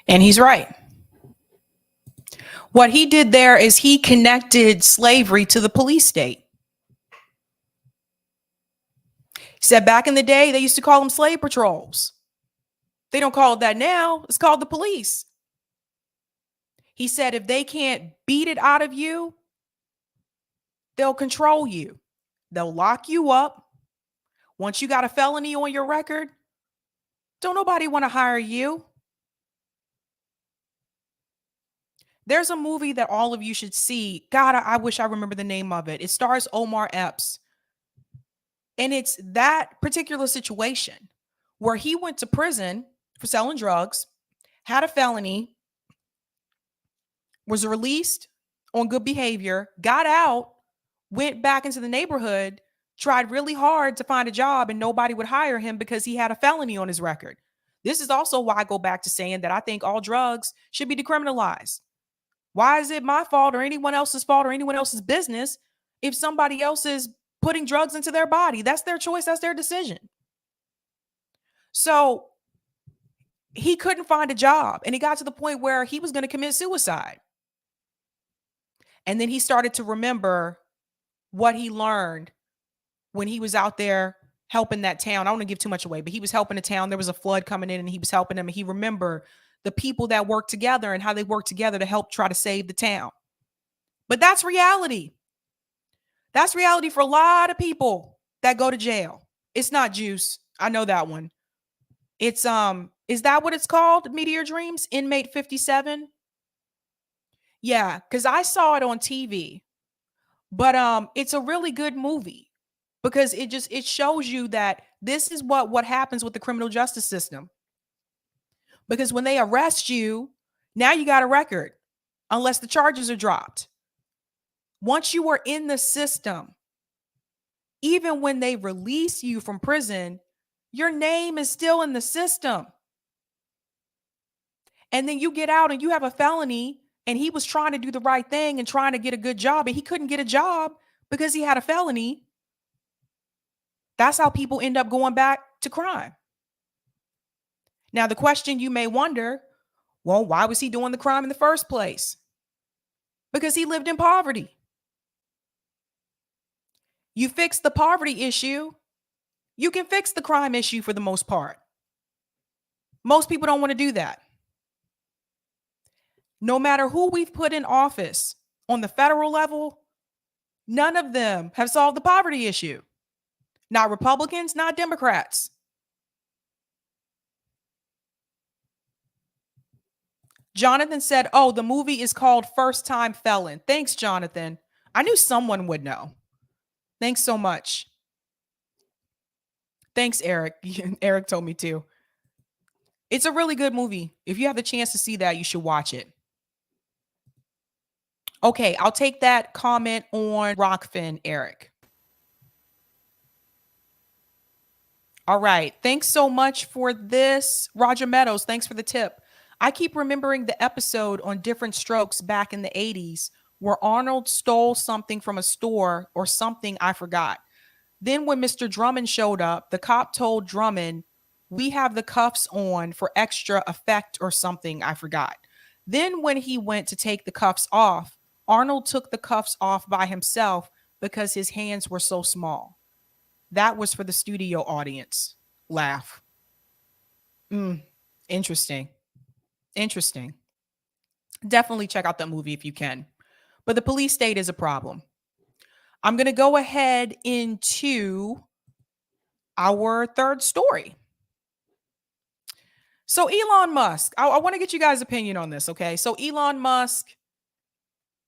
And he's right. What he did there is he connected slavery to the police state. He said back in the day, they used to call them slave patrols. They don't call it that now. It's called the police. He said if they can't beat it out of you, they'll control you. They'll lock you up. Once you got a felony on your record, don't nobody want to hire you. There's a movie that all of you should see. God, I wish I remember the name of it. It stars Omar Epps. And it's that particular situation where he went to prison for selling drugs, had a felony, was released on good behavior, got out, went back into the neighborhood, tried really hard to find a job, and nobody would hire him because he had a felony on his record. This is also why I go back to saying that I think all drugs should be decriminalized. Why is it my fault or anyone else's fault or anyone else's business if somebody else is putting drugs into their body? That's their choice. That's their decision. So he couldn't find a job, and he got to the point where he was going to commit suicide. And then he started to remember what he learned when he was out there helping that town. I don't want to give too much away, but he was helping a town. There was a flood coming in and he was helping them. And he remembered the people that worked together and how they worked together to help try to save the town. But that's reality. That's reality for a lot of people that go to jail. It's not juice. I know that one. It's, is that what it's called? Meteor Dreams? Inmate 57? Yeah, because I saw it on TV. But it's a really good movie because it shows you that this is what happens with the criminal justice system. Because when they arrest you, now you got a record, unless the charges are dropped. Once you are in the system, even when they release you from prison, your name is still in the system. And then you get out and you have a felony, and he was trying to do the right thing and trying to get a good job, and he couldn't get a job because he had a felony. That's how people end up going back to crime. Now, the question you may wonder, well, why was he doing the crime in the first place? Because he lived in poverty. You fix the poverty issue, you can fix the crime issue for the most part. Most people don't want to do that. No matter who we've put in office on the federal level, none of them have solved the poverty issue. Not Republicans, not Democrats. Jonathan said, oh, the movie is called First Time Felon. Thanks, Jonathan. I knew someone would know. Thanks so much. Thanks, Eric. Eric told me too. It's a really good movie. If you have the chance to see that, you should watch it. Okay, I'll take that comment on Rockfin, Eric. All right. Thanks so much for this. Roger Meadows, thanks for the tip. I keep remembering the episode on Different Strokes back in the 80s where Arnold stole something from a store or something I forgot. Then when Mr. Drummond showed up, the cop told Drummond, "We have the cuffs on for extra effect or something I forgot." Then when he went to take the cuffs off, Arnold took the cuffs off by himself because his hands were so small. That was for the studio audience. Laugh. Interesting. Interesting. Definitely check out that movie if you can. But the police state is a problem. I'm going to go ahead into our third story. So Elon Musk, I want to get you guys' opinion on this, okay? So Elon Musk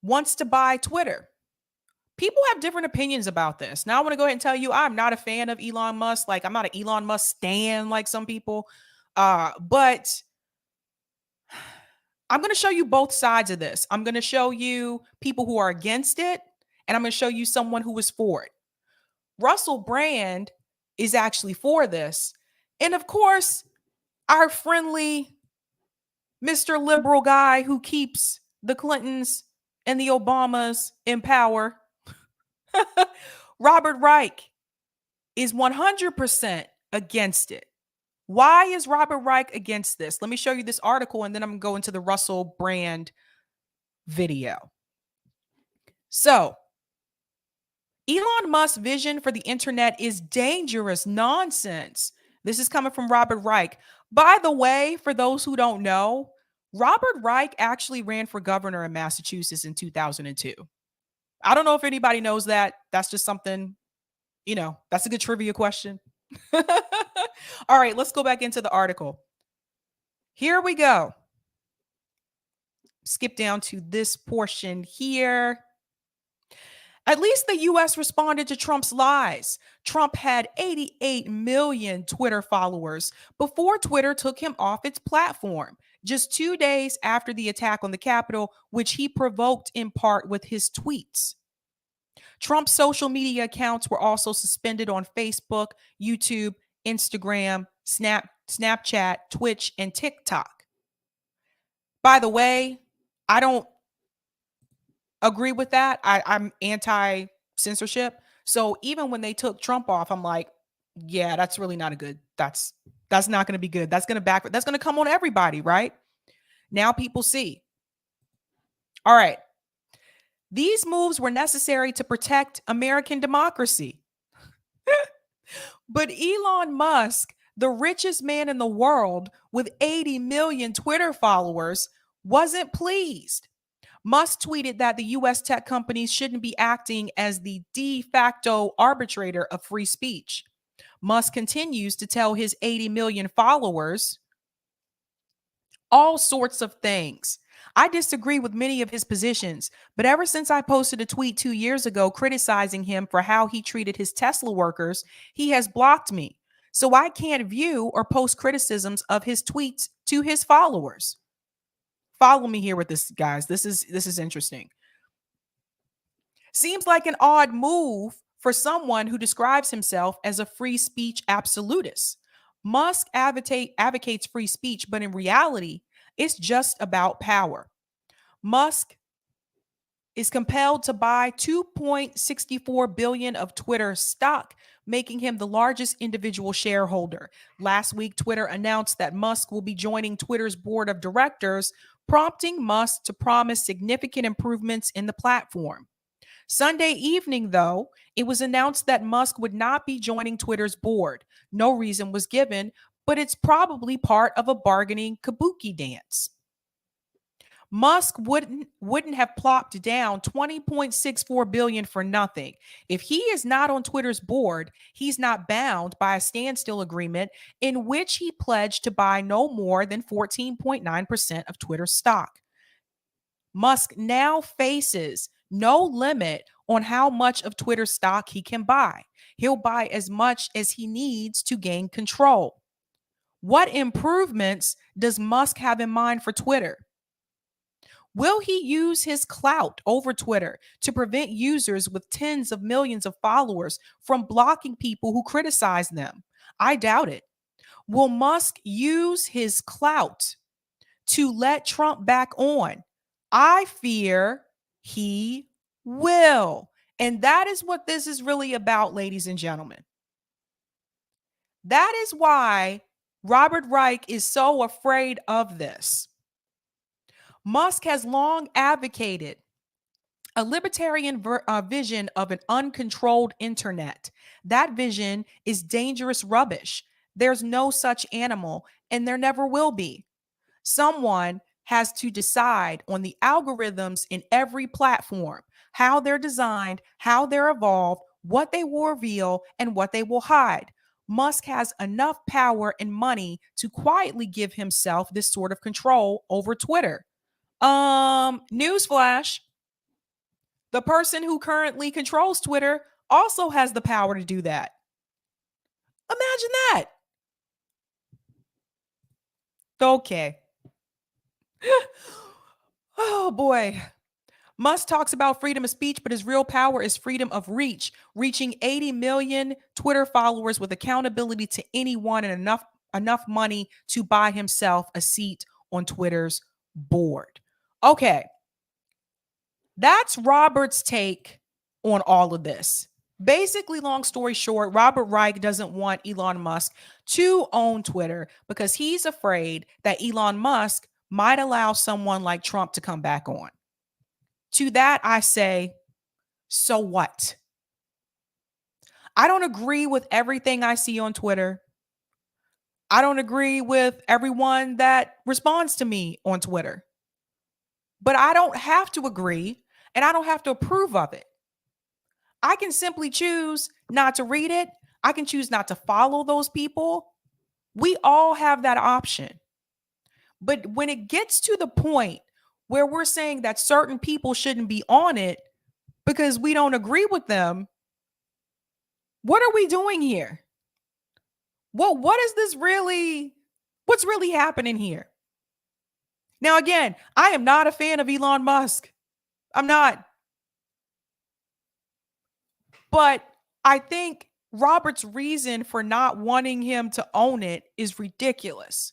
wants to buy Twitter. People have different opinions about this. Now I want to go ahead and tell you I'm not a fan of Elon Musk. Like I'm not an Elon Musk stan like some people. But I'm going to show you both sides of this. I'm going to show you people who are against it, and I'm going to show you someone who is for it. Russell Brand is actually for this. And of course, our friendly Mr. Liberal guy who keeps the Clintons and the Obamas in power, Robert Reich, is 100% against it. Why is Robert Reich against this? Let me show you this article, and then I'm going to go into the Russell Brand video. So, Elon Musk's vision for the internet is dangerous nonsense. This is coming from Robert Reich. By the way, for those who don't know, Robert Reich actually ran for governor in Massachusetts in 2002. I don't know if anybody knows that. That's just something, that's a good trivia question. All right, let's go back into the article. Here we go. Skip down to this portion here. At least the US responded to Trump's lies. Trump had 88 million Twitter followers before Twitter took him off its platform, just 2 days after the attack on the Capitol, which he provoked in part with his tweets. Trump's social media accounts were also suspended on Facebook, YouTube, Instagram, Snapchat, Twitch, and TikTok. By the way, I don't agree with that. I'm anti-censorship. So even when they took Trump off, I'm like, yeah, that's really not a good, that's not going to be good. That's going to come on everybody, right? Now people see. All right. These moves were necessary to protect American democracy. But Elon Musk, the richest man in the world with 80 million Twitter followers, wasn't pleased. Musk tweeted that the US tech companies shouldn't be acting as the de facto arbitrator of free speech. Musk continues to tell his 80 million followers all sorts of things. I disagree with many of his positions, but ever since I posted a tweet 2 years ago criticizing him for how he treated his Tesla workers, he has blocked me. So I can't view or post criticisms of his tweets to his followers. Follow me here with this, guys. This is interesting. Seems like an odd move for someone who describes himself as a free speech absolutist. Musk advocates free speech, but in reality, it's just about power. Musk is compelled to buy $2.64 billion of Twitter stock, making him the largest individual shareholder. Last week, Twitter announced that Musk will be joining Twitter's board of directors, prompting Musk to promise significant improvements in the platform. Sunday evening, though, it was announced that Musk would not be joining Twitter's board. No reason was given, but it's probably part of a bargaining kabuki dance. Musk wouldn't have plopped down $20.64 billion for nothing. If he is not on Twitter's board, he's not bound by a standstill agreement in which he pledged to buy no more than 14.9% of Twitter stock. Musk now faces no limit on how much of Twitter stock he can buy. He'll buy as much as he needs to gain control. What improvements does Musk have in mind for Twitter? Will he use his clout over Twitter to prevent users with tens of millions of followers from blocking people who criticize them? I doubt it. Will Musk use his clout to let Trump back on? I fear he will. And that is what this is really about, ladies and gentlemen. That is why Robert Reich is so afraid of this. Musk has long advocated a libertarian vision of an uncontrolled internet. That vision is dangerous rubbish. There's no such animal, and there never will be. Someone has to decide on the algorithms in every platform, how they're designed, how they're evolved, what they will reveal, and what they will hide. Musk has enough power and money to quietly give himself this sort of control over Twitter. Newsflash. The person who currently controls Twitter also has the power to do that. Imagine that. Okay. Oh boy. Musk talks about freedom of speech, but his real power is freedom of reach, reaching 80 million Twitter followers with accountability to anyone and enough money to buy himself a seat on Twitter's board. Okay. That's Robert's take on all of this. Basically, long story short, Robert Reich doesn't want Elon Musk to own Twitter because he's afraid that Elon Musk might allow someone like Trump to come back on. To that, I say, so what? I don't agree with everything I see on Twitter. I don't agree with everyone that responds to me on Twitter. But I don't have to agree, and I don't have to approve of it. I can simply choose not to read it. I can choose not to follow those people. We all have that option. But when it gets to the point where we're saying that certain people shouldn't be on it because we don't agree with them, what are we doing here? Well, what's really happening here? Now, again, I am not a fan of Elon Musk. I'm not. But I think Robert's reason for not wanting him to own it is ridiculous.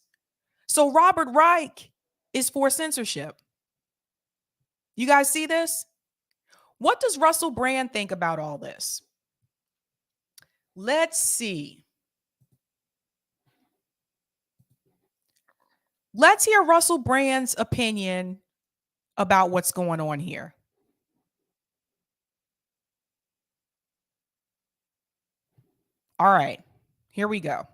So Robert Reich is for censorship. You guys see this? What does Russell Brand think about all this? Let's see. Let's hear Russell Brand's opinion about what's going on here. All right, here we go.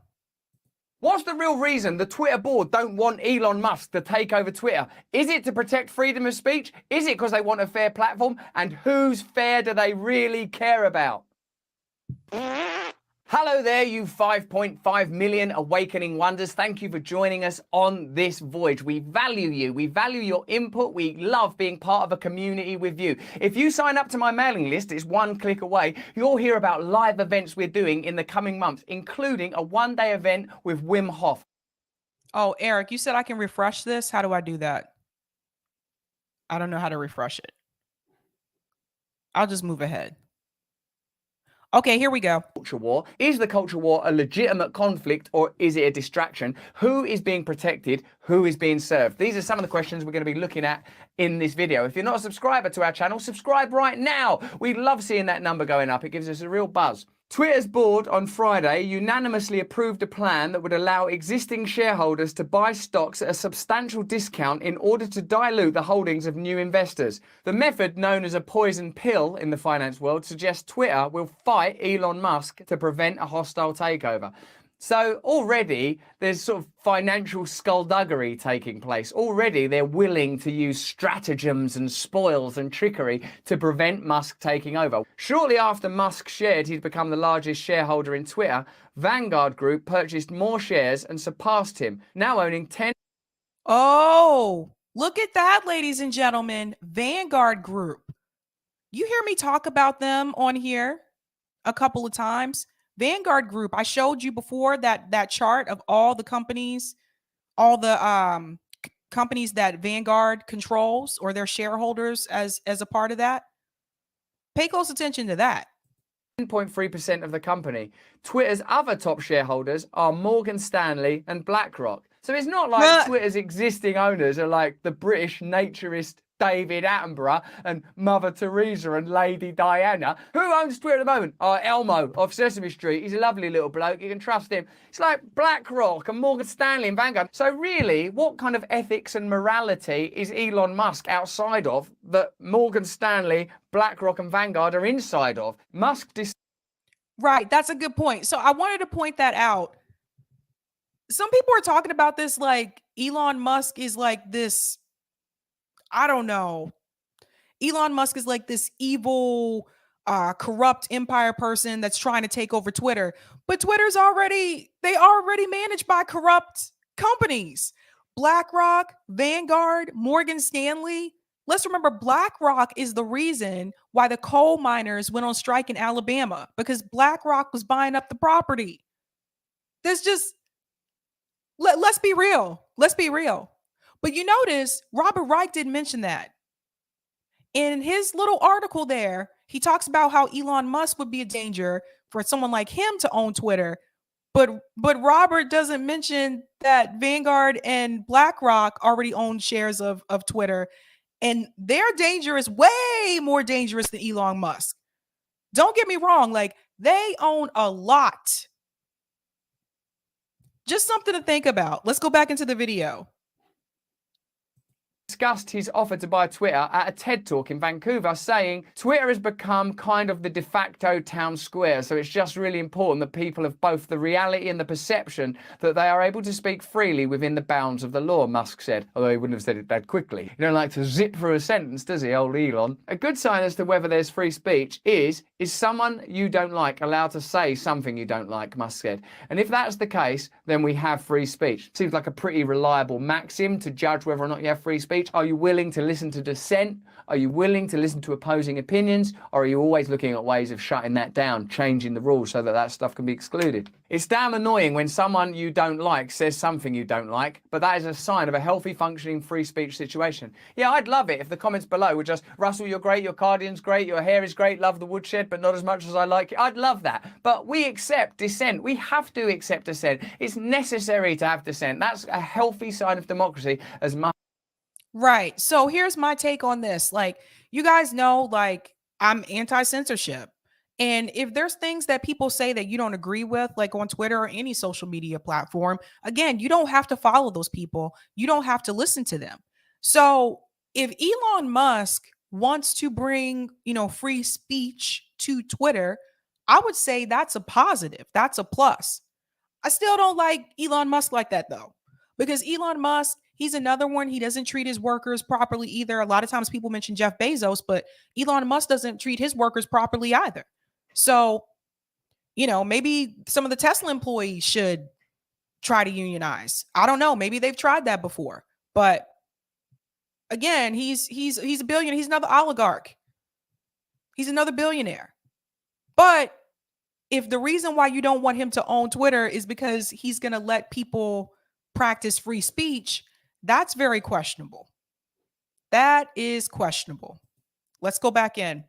What's the real reason the Twitter board don't want Elon Musk to take over Twitter? Is it to protect freedom of speech? Is it because they want a fair platform? And whose fair do they really care about? Hello there, you 5.5 million awakening wonders. Thank you for joining us on this voyage. We value you. We value your input. We love being part of a community with you. If you sign up to my mailing list, it's one click away. You'll hear about live events we're doing in the coming months, including a one-day event with Wim Hof. Oh, Eric, you said I can refresh this. How do I do that? I don't know how to refresh it. I'll just move ahead. Okay, here we go. Culture war. Is the culture war a legitimate conflict or is it a distraction? Who is being protected? Who is being served? These are some of the questions we're going to be looking at in this video. If you're not a subscriber to our channel, subscribe right now. We love seeing that number going up. It gives us a real buzz. Twitter's board on Friday unanimously approved a plan that would allow existing shareholders to buy stocks at a substantial discount in order to dilute the holdings of new investors. The method, known as a poison pill in the finance world, suggests Twitter will fight Elon Musk to prevent a hostile takeover. So already there's sort of financial skullduggery taking place. Already they're willing to use stratagems and spoils and trickery to prevent Musk taking over. Shortly after Musk shared he'd become the largest shareholder in Twitter, Vanguard Group purchased more shares and surpassed him, now owning 10. Oh, look at that, ladies and gentlemen. Vanguard Group. You hear me talk about them on here a couple of times. Vanguard Group, I showed you before that chart of all the companies, all the companies that Vanguard controls or their shareholders as a part of that. Pay close attention to that. 10.3% of the company. Twitter's other top shareholders are Morgan Stanley and BlackRock. So it's not like Twitter's existing owners are like the British naturist David Attenborough and Mother Teresa and Lady Diana. Who owns Twitter at the moment? Elmo of Sesame Street. He's a lovely little bloke. You can trust him. It's like BlackRock and Morgan Stanley and Vanguard. So really, what kind of ethics and morality is Elon Musk outside of that Morgan Stanley, BlackRock and Vanguard are inside of? Musk Right. That's a good point. So I wanted to point that out. Some people are talking about this like Elon Musk is like this, I don't know. Elon Musk is like this evil, corrupt empire person that's trying to take over Twitter. But Twitter's already managed by corrupt companies. BlackRock, Vanguard, Morgan Stanley. Let's remember BlackRock is the reason why the coal miners went on strike in Alabama, because BlackRock was buying up the property. There's just, let's be real. Let's be real. But you notice Robert Reich didn't mention that. In his little article there, he talks about how Elon Musk would be a danger for someone like him to own Twitter. But Robert doesn't mention that Vanguard and BlackRock already own shares of Twitter. And their danger is way more dangerous than Elon Musk. Don't get me wrong. Like, they own a lot. Just something to think about. Let's go back into the video. Discussed his offer to buy Twitter at a TED Talk in Vancouver, saying Twitter has become kind of the de facto town square, so it's just really important that people have both the reality and the perception that they are able to speak freely within the bounds of the law, Musk said, although he wouldn't have said it that quickly. He don't like to zip through a sentence, does he, old Elon? A good sign as to whether there's free speech is someone you don't like allowed to say something you don't like, Musk said. And if that's the case, then we have free speech. Seems like a pretty reliable maxim to judge whether or not you have free speech. Are you willing to listen to dissent? Are you willing to listen to opposing opinions? Or are you always looking at ways of shutting that down, changing the rules so that that stuff can be excluded? It's damn annoying when someone you don't like says something you don't like, but that is a sign of a healthy, functioning free speech situation. Yeah, I'd love it if the comments below were just, Russell, you're great, your cardigan's great, your hair is great, love the woodshed, but not as much as I like it. I'd love that. But we accept dissent. We have to accept dissent. It's necessary to have dissent. That's a healthy sign of democracy as much. Right. So here's my take on this. Like, you guys know, like, I'm anti-censorship. And if there's things that people say that you don't agree with, like on Twitter or any social media platform, again, you don't have to follow those people. You don't have to listen to them. So if Elon Musk wants to bring, free speech to Twitter, I would say that's a positive. That's a plus. I still don't like Elon Musk like that, though, because Elon Musk, he's another one. He doesn't treat his workers properly either. A lot of times people mention Jeff Bezos, but Elon Musk doesn't treat his workers properly either. So, maybe some of the Tesla employees should try to unionize. I don't know. Maybe they've tried that before. But again, he's a billionaire. He's another oligarch. He's another billionaire. But if the reason why you don't want him to own Twitter is because he's going to let people practice free speech, that's very questionable. That is questionable. Let's go back in.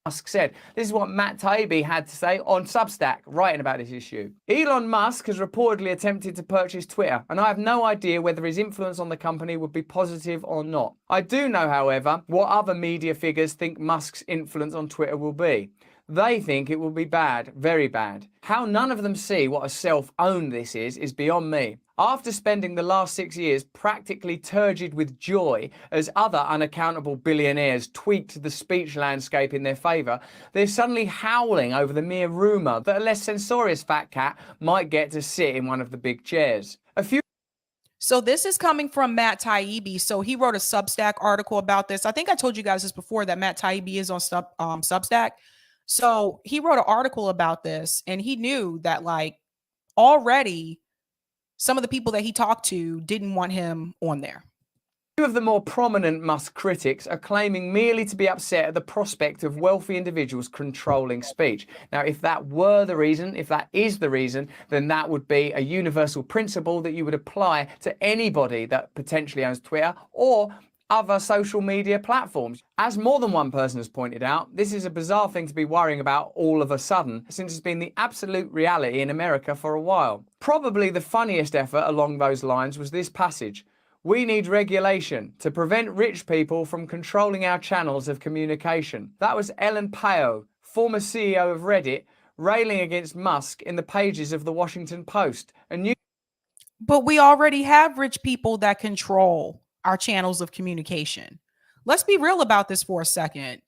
Musk said. This is what Matt Taibbi had to say on Substack, writing about this issue. Elon Musk has reportedly attempted to purchase Twitter, and I have no idea whether his influence on the company would be positive or not. I do know, however, what other media figures think Musk's influence on Twitter will be. They think it will be bad, very bad. How none of them see what a self-own this is beyond me. After spending the last 6 years practically turgid with joy as other unaccountable billionaires tweaked the speech landscape in their favour, they're suddenly howling over the mere rumour that a less censorious fat cat might get to sit in one of the big chairs. So this is coming from Matt Taibbi. So he wrote a Substack article about this. I think I told you guys this before, that Matt Taibbi is on Substack. So he wrote an article about this, and he knew that, like, already some of the people that he talked to didn't want him on there. Two of the more prominent Musk critics are claiming merely to be upset at the prospect of wealthy individuals controlling speech. Now, if that were the reason, if that is the reason, then that would be a universal principle that you would apply to anybody that potentially owns Twitter or other social media platforms. As more than one person has pointed out, this is a bizarre thing to be worrying about all of a sudden, since it's been the absolute reality in America for a while. Probably the funniest effort along those lines was this passage. We need regulation to prevent rich people from controlling our channels of communication. That was Ellen Pao, former CEO of Reddit, railing against Musk in the pages of the Washington Post. But we already have rich people that control our channels of communication. Let's be real about this for a second.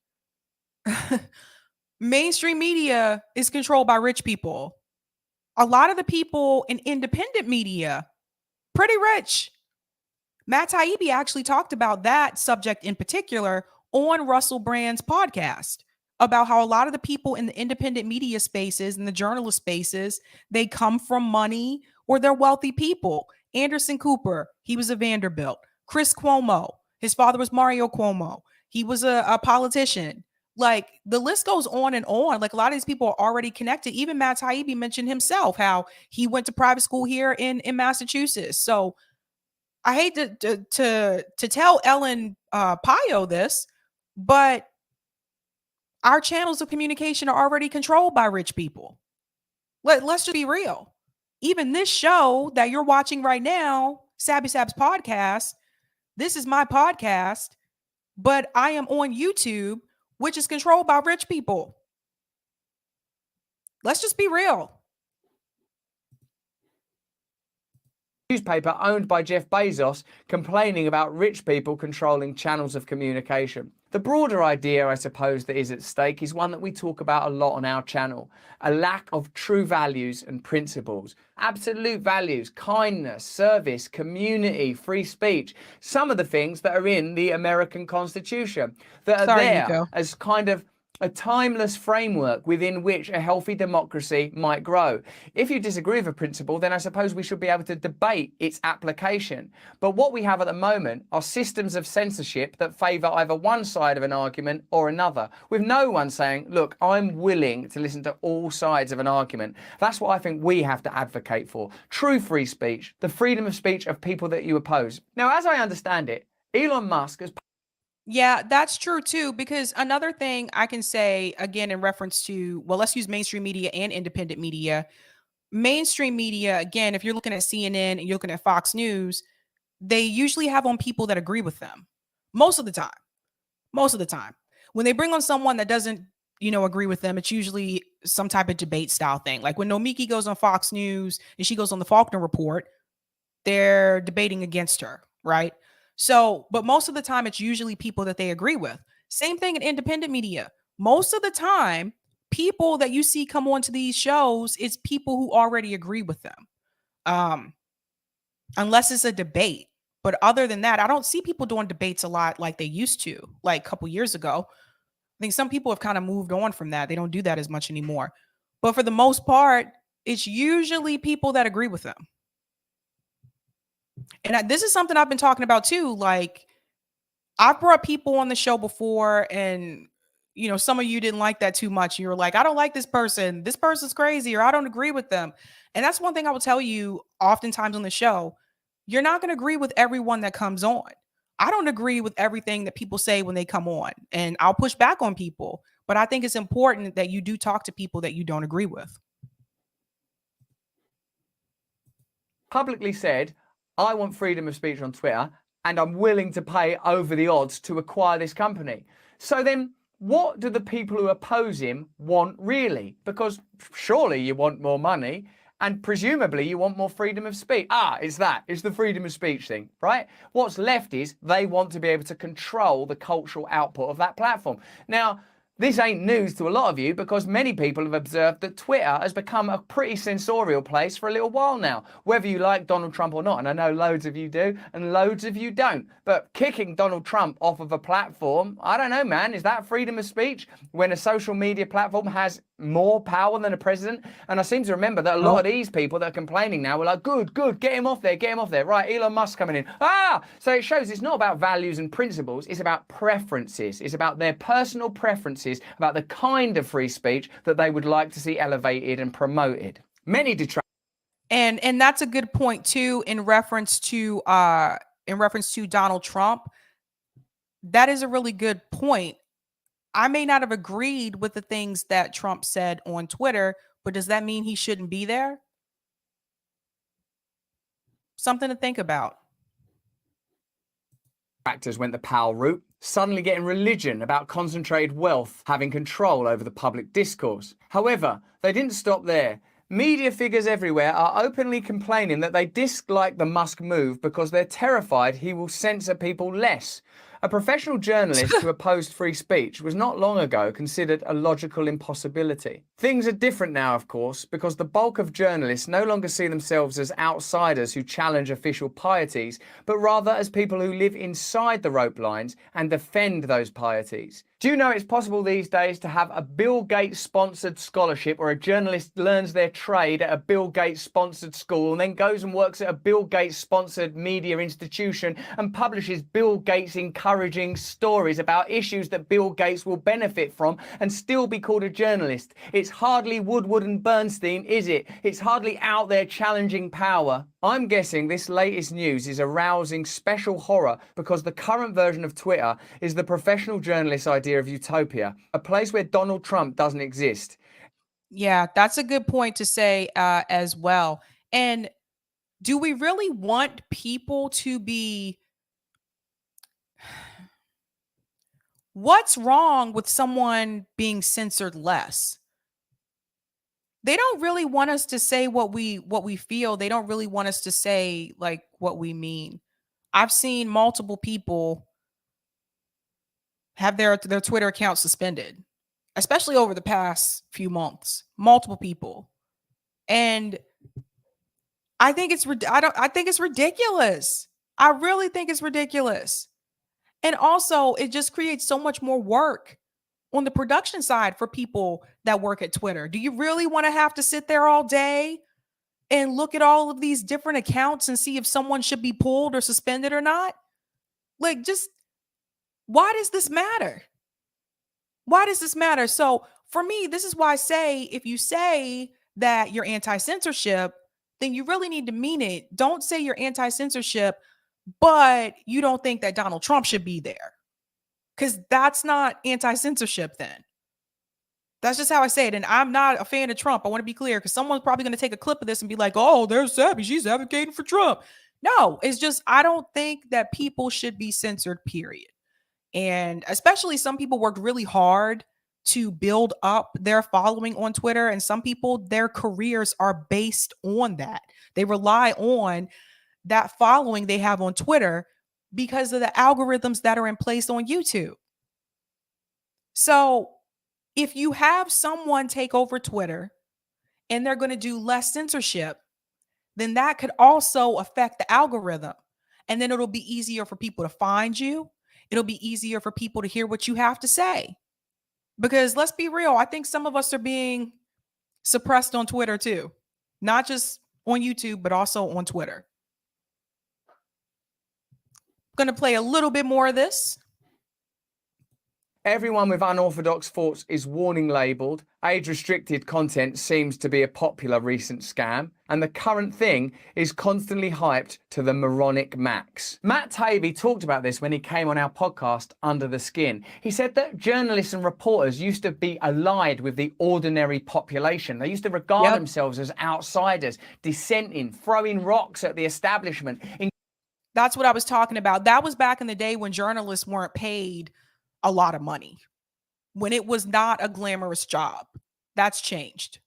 Mainstream media is controlled by rich people. A lot of the people in independent media, pretty rich. Matt Taibbi actually talked about that subject in particular on Russell Brand's podcast about how a lot of the people in the independent media spaces and the journalist spaces, they come from money or they're wealthy people. Anderson Cooper, he was a Vanderbilt. Chris Cuomo, his father was Mario Cuomo. He was a politician. Like the list goes on and on. Like a lot of these people are already connected. Even Matt Taibbi mentioned himself how he went to private school here in Massachusetts. So I hate to tell Ellen Pio this, but our channels of communication are already controlled by rich people. Let's just be real. Even this show that you're watching right now, Sabby Sabs podcast, this is my podcast, but I am on YouTube, which is controlled by rich people. Let's just be real. Newspaper owned by Jeff Bezos complaining about rich people controlling channels of communication. The broader idea, I suppose, that is at stake is one that we talk about a lot on our channel. A lack of true values and principles. Absolute values, kindness, service, community, free speech. Some of the things that are in the American Constitution that are there as kind of a timeless framework within which a healthy democracy might grow. If you disagree with a principle, then I suppose we should be able to debate its application. But what we have at the moment are systems of censorship that favour either one side of an argument or another, with no one saying, look, I'm willing to listen to all sides of an argument. That's what I think we have to advocate for. True free speech, the freedom of speech of people that you oppose. Now, as I understand it, Elon Musk has... Yeah, that's true too, because another thing I can say, again, in reference to, well, let's use mainstream media and independent media. Mainstream media, again, if you're looking at CNN and you're looking at Fox News, they usually have on people that agree with them. Most of the time. Most of the time. When they bring on someone that doesn't, agree with them, it's usually some type of debate style thing. Like when Nomiki goes on Fox News and she goes on the Faulkner Report, they're debating against her, right? So, but most of the time, it's usually people that they agree with. Same thing in independent media. Most of the time, people that you see come onto these shows, it's people who already agree with them. Unless it's a debate. But other than that, I don't see people doing debates a lot like they used to, like a couple years ago. I think some people have kind of moved on from that. They don't do that as much anymore. But for the most part, it's usually people that agree with them. And this is something I've been talking about too. Like, I've brought people on the show before, and some of you didn't like that too much. You were like, I don't like this person. This person's crazy, or I don't agree with them. And that's one thing I will tell you oftentimes on the show. You're not going to agree with everyone that comes on. I don't agree with everything that people say when they come on, and I'll push back on people. But I think it's important that you do talk to people that you don't agree with. Publicly said, I want freedom of speech on Twitter, and I'm willing to pay over the odds to acquire this company. So then what do the people who oppose him want really? Because surely you want more money, and presumably you want more freedom of speech. It's the freedom of speech thing, right? What's left is they want to be able to control the cultural output of that platform. Now, This ain't news to a lot of you because many people have observed that Twitter has become a pretty censorial place for a little while now, whether you like Donald Trump or not. And I know loads of you do and loads of you don't. But kicking Donald Trump off of a platform, I don't know, man, is that freedom of speech when a social media platform has more power than a president? And I seem to remember that a lot of these people that are complaining now were like, good, get him off there, get him off there. Right, Elon Musk coming in. So it shows it's not about values and principles, it's about preferences. It's about their personal preferences, about the kind of free speech that they would like to see elevated and promoted. Many detractors. And that's a good point too, in reference to Donald Trump. That is a really good point. I may not have agreed with the things that Trump said on Twitter, but does that mean he shouldn't be there? Something to think about. Actors went the power route, suddenly getting religion about concentrated wealth having control over the public discourse. However, they didn't stop there. Media figures everywhere are openly complaining that they dislike the Musk move because they're terrified he will censor people less. A professional journalist who opposed free speech was not long ago considered a logical impossibility. Things are different now, of course, because the bulk of journalists no longer see themselves as outsiders who challenge official pieties, but rather as people who live inside the rope lines and defend those pieties. Do you know it's possible these days to have a Bill Gates sponsored scholarship where a journalist learns their trade at a Bill Gates sponsored school and then goes and works at a Bill Gates sponsored media institution and publishes Bill Gates encouraging stories about issues that Bill Gates will benefit from and still be called a journalist? It's hardly Woodward and Bernstein, is it? It's hardly out there challenging power. I'm guessing this latest news is arousing special horror because the current version of Twitter is the professional journalist's idea of utopia, a place where Donald Trump doesn't exist. Yeah, that's a good point to say as well. And do we really want people to be... What's wrong with someone being censored less? They don't really want us to say what we feel. They don't really want us to say like what we mean. I've seen multiple people have their Twitter account suspended, especially over the past few months. Multiple people. And I think it's ridiculous. I really think it's ridiculous. And also, it just creates so much more work on the production side for people that work at Twitter. Do you really want to have to sit there all day and look at all of these different accounts and see if someone should be pulled or suspended or not? Like, just why does this matter? Why does this matter? So for me, this is why I say, if you say that you're anti-censorship, then you really need to mean it. Don't say you're anti-censorship, but you don't think that Donald Trump should be there. Because that's not anti-censorship then. That's just how I say it. And I'm not a fan of Trump. I want to be clear because someone's probably going to take a clip of this and be like, oh, there's Sabby. She's advocating for Trump. No, it's just, I don't think that people should be censored, period. And especially some people worked really hard to build up their following on Twitter. And some people, their careers are based on that. They rely on that following they have on Twitter because of the algorithms that are in place on YouTube. So if you have someone take over Twitter and they're going to do less censorship, then that could also affect the algorithm. And then it'll be easier for people to find you. It'll be easier for people to hear what you have to say. Because let's be real, I think some of us are being suppressed on Twitter too. Not just on YouTube, but also on Twitter. Going to play a little bit more of this. Everyone with unorthodox thoughts is warning labelled. Age-restricted content seems to be a popular recent scam. And the current thing is constantly hyped to the moronic max. Matt Taibbi talked about this when he came on our podcast, Under the Skin. He said that journalists and reporters used to be allied with the ordinary population. They used to regard themselves as outsiders, dissenting, throwing rocks at the establishment. That's what I was talking about. That was back in the day when journalists weren't paid a lot of money, when it was not a glamorous job. That's changed.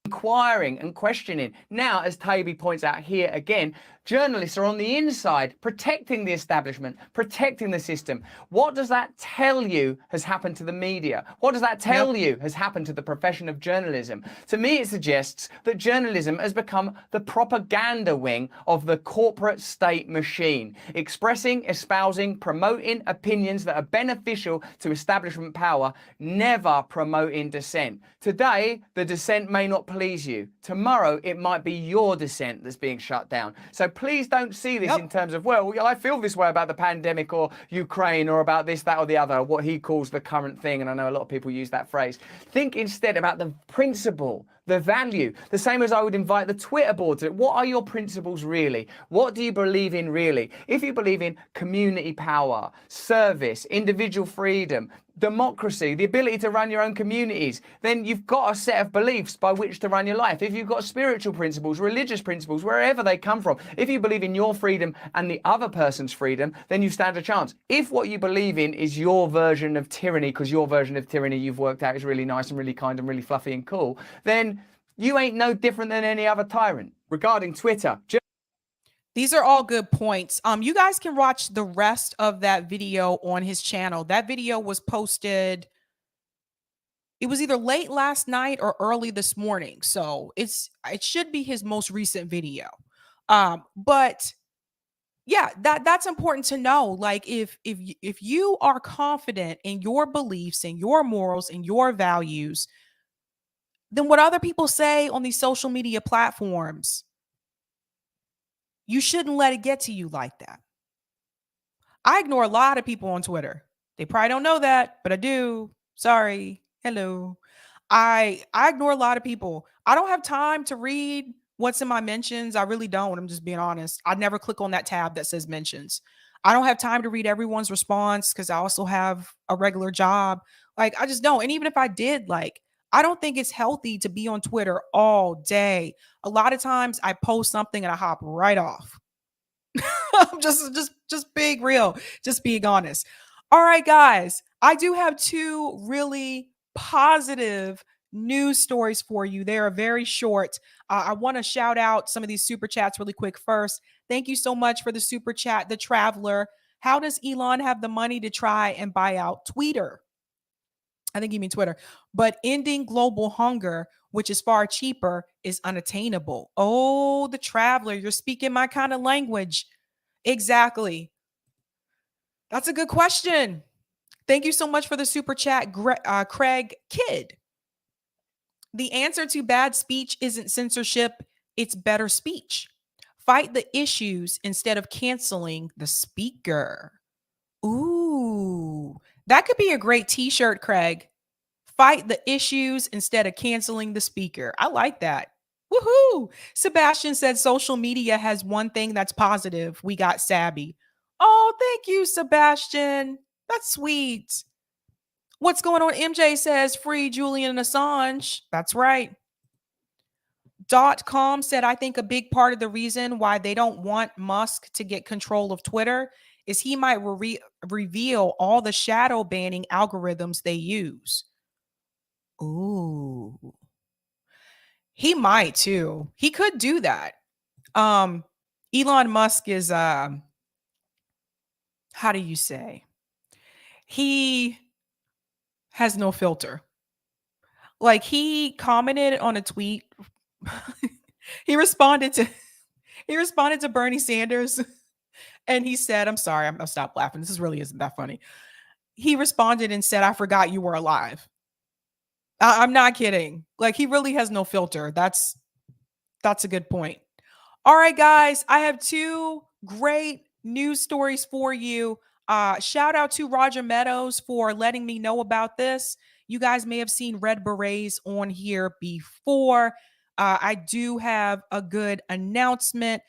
Inquiring and questioning. Now, as Taibbi points out here again, Journalists are on the inside, protecting the establishment, protecting the system. What does that tell you has happened to the media? What does that tell you has happened to the profession of journalism? To me, it suggests that journalism has become the propaganda wing of the corporate state machine, expressing, espousing, promoting opinions that are beneficial to establishment power, never promoting dissent. Today, the dissent may not please you. Tomorrow, it might be your dissent that's being shut down. So please don't see this in terms of, well, I feel this way about the pandemic or Ukraine or about this, that or the other, what he calls the current thing. And I know a lot of people use that phrase. Think instead about the principle, the value, the same as I would invite the Twitter board to. What are your principles really? What do you believe in really? If you believe in community power, service, individual freedom, democracy, the ability to run your own communities, then you've got a set of beliefs by which to run your life. If you've got spiritual principles, religious principles, wherever they come from, if you believe in your freedom and the other person's freedom, then you stand a chance. If what you believe in is your version of tyranny, because your version of tyranny you've worked out is really nice and really kind and really fluffy and cool, then you ain't no different than any other tyrant. Regarding Twitter, these are all good points. You guys can watch the rest of that video on his channel. That video was posted, it was either late last night or early this morning. So it should be his most recent video. But yeah, that's important to know. Like if you are confident in your beliefs and your morals and your values, then what other people say on these social media platforms, you shouldn't let it get to you like that. I ignore a lot of people on Twitter. They probably don't know that, but I do. Sorry. Hello. I ignore a lot of people. I don't have time to read what's in my mentions. I really don't. I'm just being honest. I never click on that tab that says mentions. I don't have time to read everyone's response because I also have a regular job. Like, I just don't. And even if I did, like, I don't think it's healthy to be on Twitter all day. A lot of times I post something and I hop right off. I'm just being real, just being honest. All right, guys, I do have two really positive news stories for you. They are very short. I want to shout out some of these super chats really quick first. Thank you so much for the super chat, The Traveler. How does Elon have the money to try and buy out Twitter? I think you mean Twitter. But ending global hunger, which is far cheaper, is unattainable. Oh, The Traveler, you're speaking my kind of language. Exactly. That's a good question. Thank you so much for the super chat, Craig Kidd. The answer to bad speech isn't censorship, it's better speech. Fight the issues instead of canceling the speaker. Ooh, that could be a great t-shirt, Craig. Fight the issues instead of canceling the speaker. I like that. Woohoo! Sebastian said social media has one thing that's positive. We got Sabby. Oh, thank you, Sebastian. That's sweet. What's going on? MJ says free Julian Assange. That's right. .com said, I think a big part of the reason why they don't want Musk to get control of Twitter is he might reveal all the shadow banning algorithms they use. Ooh. He might too. He could do that. Elon Musk is how do you say? He has no filter. Like, he commented on a tweet. he responded to Bernie Sanders and he said, I'm sorry, I'll stop laughing. This really isn't that funny. He responded and said, I forgot you were alive. I'm not kidding. Like, he really has no filter. That's a good point. All right, guys, I have two great news stories for you. Shout out to Roger Meadows for letting me know about this. You guys may have seen Red Berets on here before. I do have a good announcement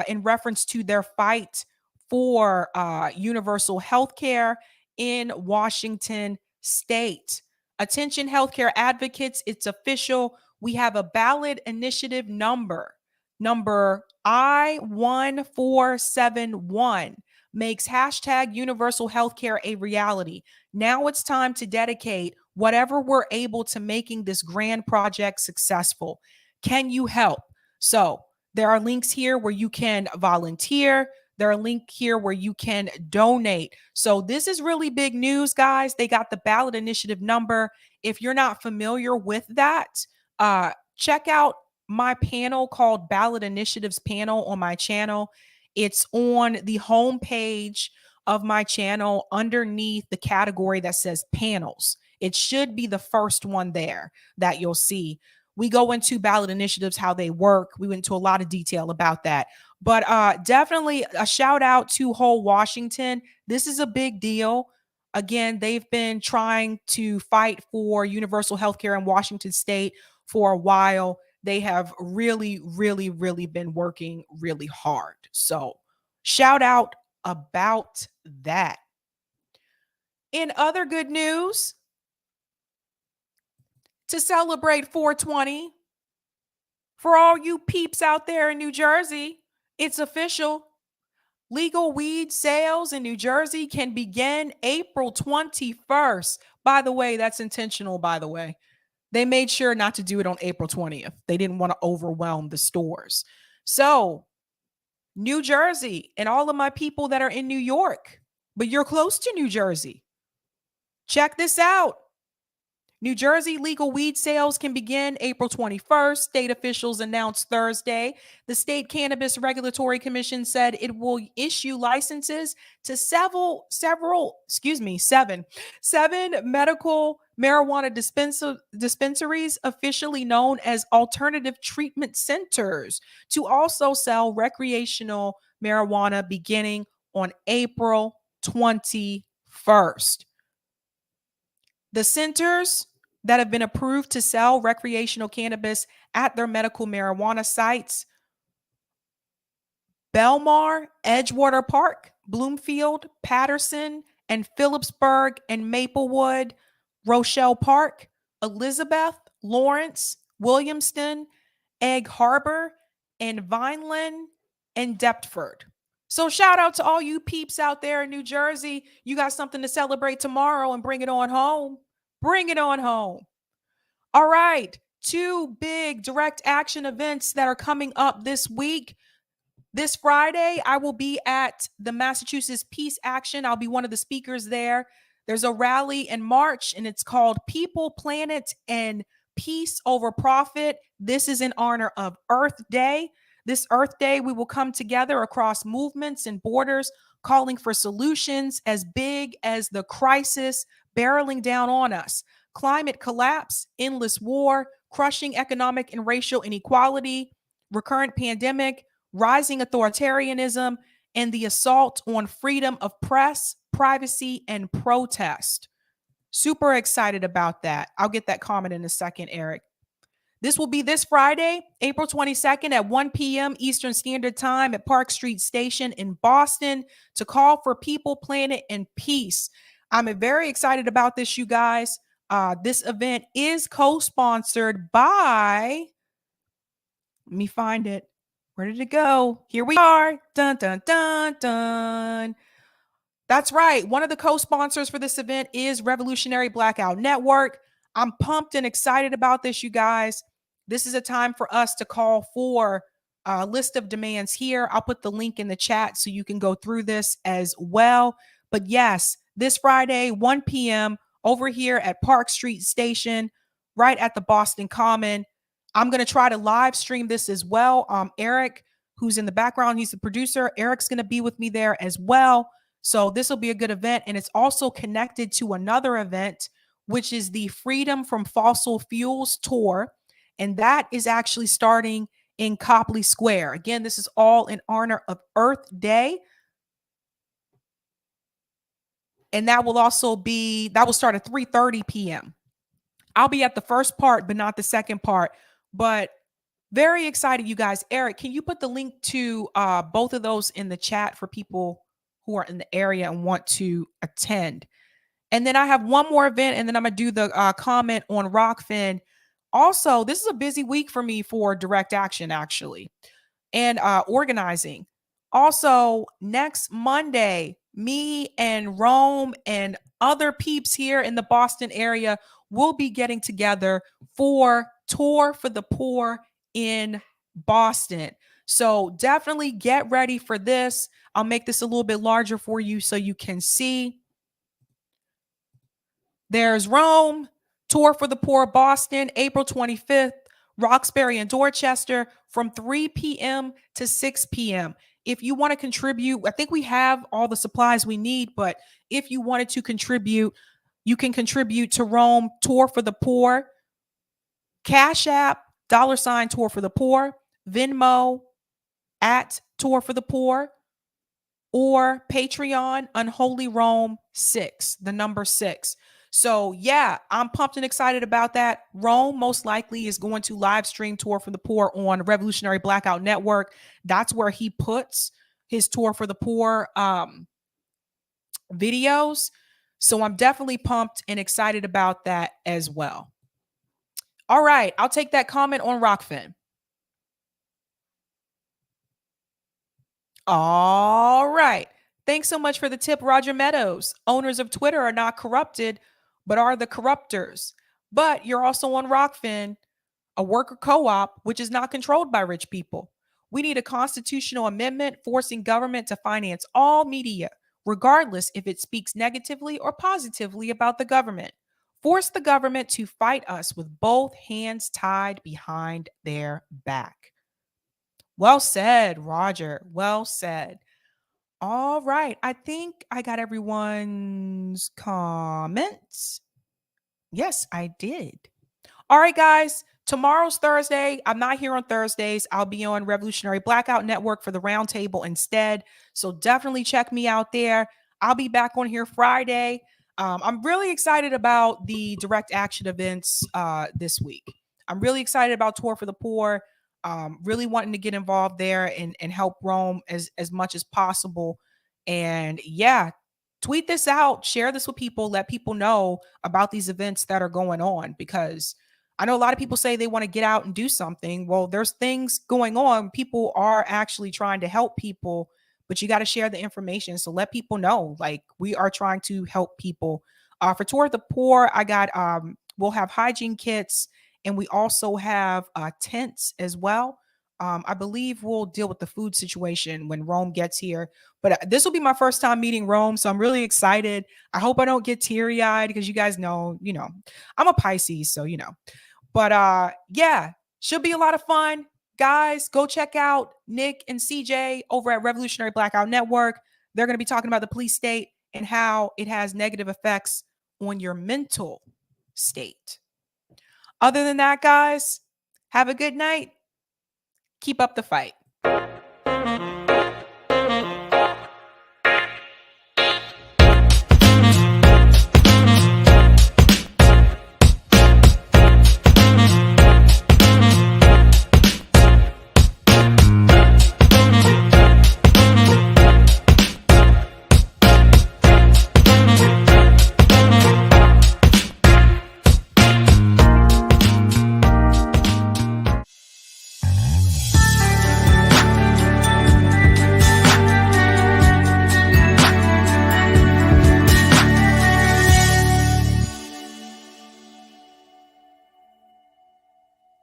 in reference to their fight for universal health care in Washington State. Attention healthcare advocates, it's official. We have a ballot initiative number I-1471 makes hashtag universal healthcare a reality. Now it's time to dedicate whatever we're able to making this grand project successful. Can you help? So There are links here where you can volunteer. There are links here where you can donate. So this is really big news, guys. They got the ballot initiative number. If you're not familiar with that, check out my panel called Ballot Initiatives Panel on my channel. It's on the home page of my channel underneath the category that says panels. It should be the first one there that you'll see. We go into ballot initiatives, how they work. We went into a lot of detail about that. But definitely a shout out to Whole Washington. This is a big deal. Again, they've been trying to fight for universal health care in Washington state for a while. They have really, really, really been working really hard. So shout out about that. In other good news, to celebrate 420, for all you peeps out there in New Jersey, it's official. Legal weed sales in New Jersey can begin April 21st. By the way, that's intentional, by the way. They made sure not to do it on April 20th. They didn't want to overwhelm the stores. So, New Jersey and all of my people that are in New York, but you're close to New Jersey, check this out. New Jersey legal weed sales can begin April 21st. State officials announced Thursday. The State Cannabis Regulatory Commission said it will issue licenses to seven medical marijuana dispensaries, officially known as alternative treatment centers, to also sell recreational marijuana beginning on April 21st. The centers that have been approved to sell recreational cannabis at their medical marijuana sites: Belmar, Edgewater Park, Bloomfield, Patterson, and Phillipsburg and Maplewood, Rochelle Park, Elizabeth, Lawrence, Williamston, Egg Harbor, and Vineland and Deptford. So shout out to all you peeps out there in New Jersey. You got something to celebrate tomorrow and bring it on home. Bring it on home. All right. 2 big direct action events that are coming up this week. This Friday, I will be at the Massachusetts Peace Action. I'll be one of the speakers there. There's a rally in March, and it's called People, Planet, and Peace Over Profit. This is in honor of Earth Day. This Earth Day, we will come together across movements and borders, calling for solutions as big as the crisis barreling down on us: climate collapse, endless war, crushing economic and racial inequality, recurrent pandemic, rising authoritarianism, and the assault on freedom of press, privacy, and protest. Super excited about that. I'll get that comment in a second, Eric. This will be this Friday, April 22nd at 1 p.m. Eastern Standard Time at Park Street Station in Boston, to call for people, planet, and peace. I'm very excited about this, you guys. This event is co-sponsored by, let me find it. Where did it go? Here we are. Dun, dun, dun, dun. That's right. One of the co-sponsors for this event is Revolutionary Blackout Network. I'm pumped and excited about this, you guys. This is a time for us to call for a list of demands here. I'll put the link in the chat so you can go through this as well. But yes, this Friday, 1 p.m. over here at Park Street Station, right at the Boston Common. I'm going to try to live stream this as well. Eric, who's in the background, he's the producer. Eric's going to be with me there as well. So this will be a good event. And it's also connected to another event, which is the Freedom from Fossil Fuels Tour. And that is actually starting in Copley Square. Again, this is all in honor of Earth Day. And that will start at 3:30 p.m. I'll be at the first part, but not the second part. But very excited, you guys. Eric, can you put the link to both of those in the chat for people who are in the area and want to attend? And then I have one more event, and then I'm going to do the comment on Rockfin. Also, this is a busy week for me for direct action, actually, and organizing. Also, next Monday, me and Rome and other peeps here in the Boston area will be getting together for Tour for the Poor in Boston. So definitely get ready for this. I'll make this a little bit larger for you so you can see. There's Rome, Tour for the Poor, Boston, April 25th, Roxbury and Dorchester from 3 p.m. to 6 p.m. If you want to contribute, I think we have all the supplies we need, but if you wanted to contribute, you can contribute to Rome, Tour for the Poor, Cash App, $ Tour for the Poor, Venmo, at Tour for the Poor, or Patreon, Unholy Rome 6, the number 6. So yeah, I'm pumped and excited about that. Rome most likely is going to live stream Tour for the Poor on Revolutionary Blackout Network. That's where he puts his Tour for the Poor videos. So I'm definitely pumped and excited about that as well. All right, I'll take that comment on Rockfin. All right. Thanks so much for the tip, Roger Meadows. Owners of Twitter are not corrupted, but are the corruptors. But you're also on Rockfin, a worker co-op, which is not controlled by rich people. We need a constitutional amendment forcing government to finance all media, regardless if it speaks negatively or positively about the government. Force the government to fight us with both hands tied behind their back. Well said, Roger. Well said. All right. I think I got everyone's comments. Yes, I did. All right, guys. Tomorrow's Thursday. I'm not here on Thursdays. I'll be on Revolutionary Blackout Network for the roundtable instead. So definitely check me out there. I'll be back on here Friday. I'm really excited about the direct action events this week. I'm really excited about Tour for the Poor. Really wanting to get involved there and help Rome as much as possible. And yeah, tweet this out, share this with people, let people know about these events that are going on, because I know a lot of people say they want to get out and do something. Well, there's things going on. People are actually trying to help people, but you got to share the information. So let people know, like, we are trying to help people. For Tour of the Poor, I got, we'll have hygiene kits, and we also have tents as well. I believe we'll deal with the food situation when Rome gets here. But this will be my first time meeting Rome, so I'm really excited. I hope I don't get teary-eyed because you guys know, I'm a Pisces, so But yeah, should be a lot of fun. Guys, go check out Nick and CJ over at Revolutionary Blackout Network. They're going to be talking about the police state and how it has negative effects on your mental state. Other than that, guys, have a good night. Keep up the fight.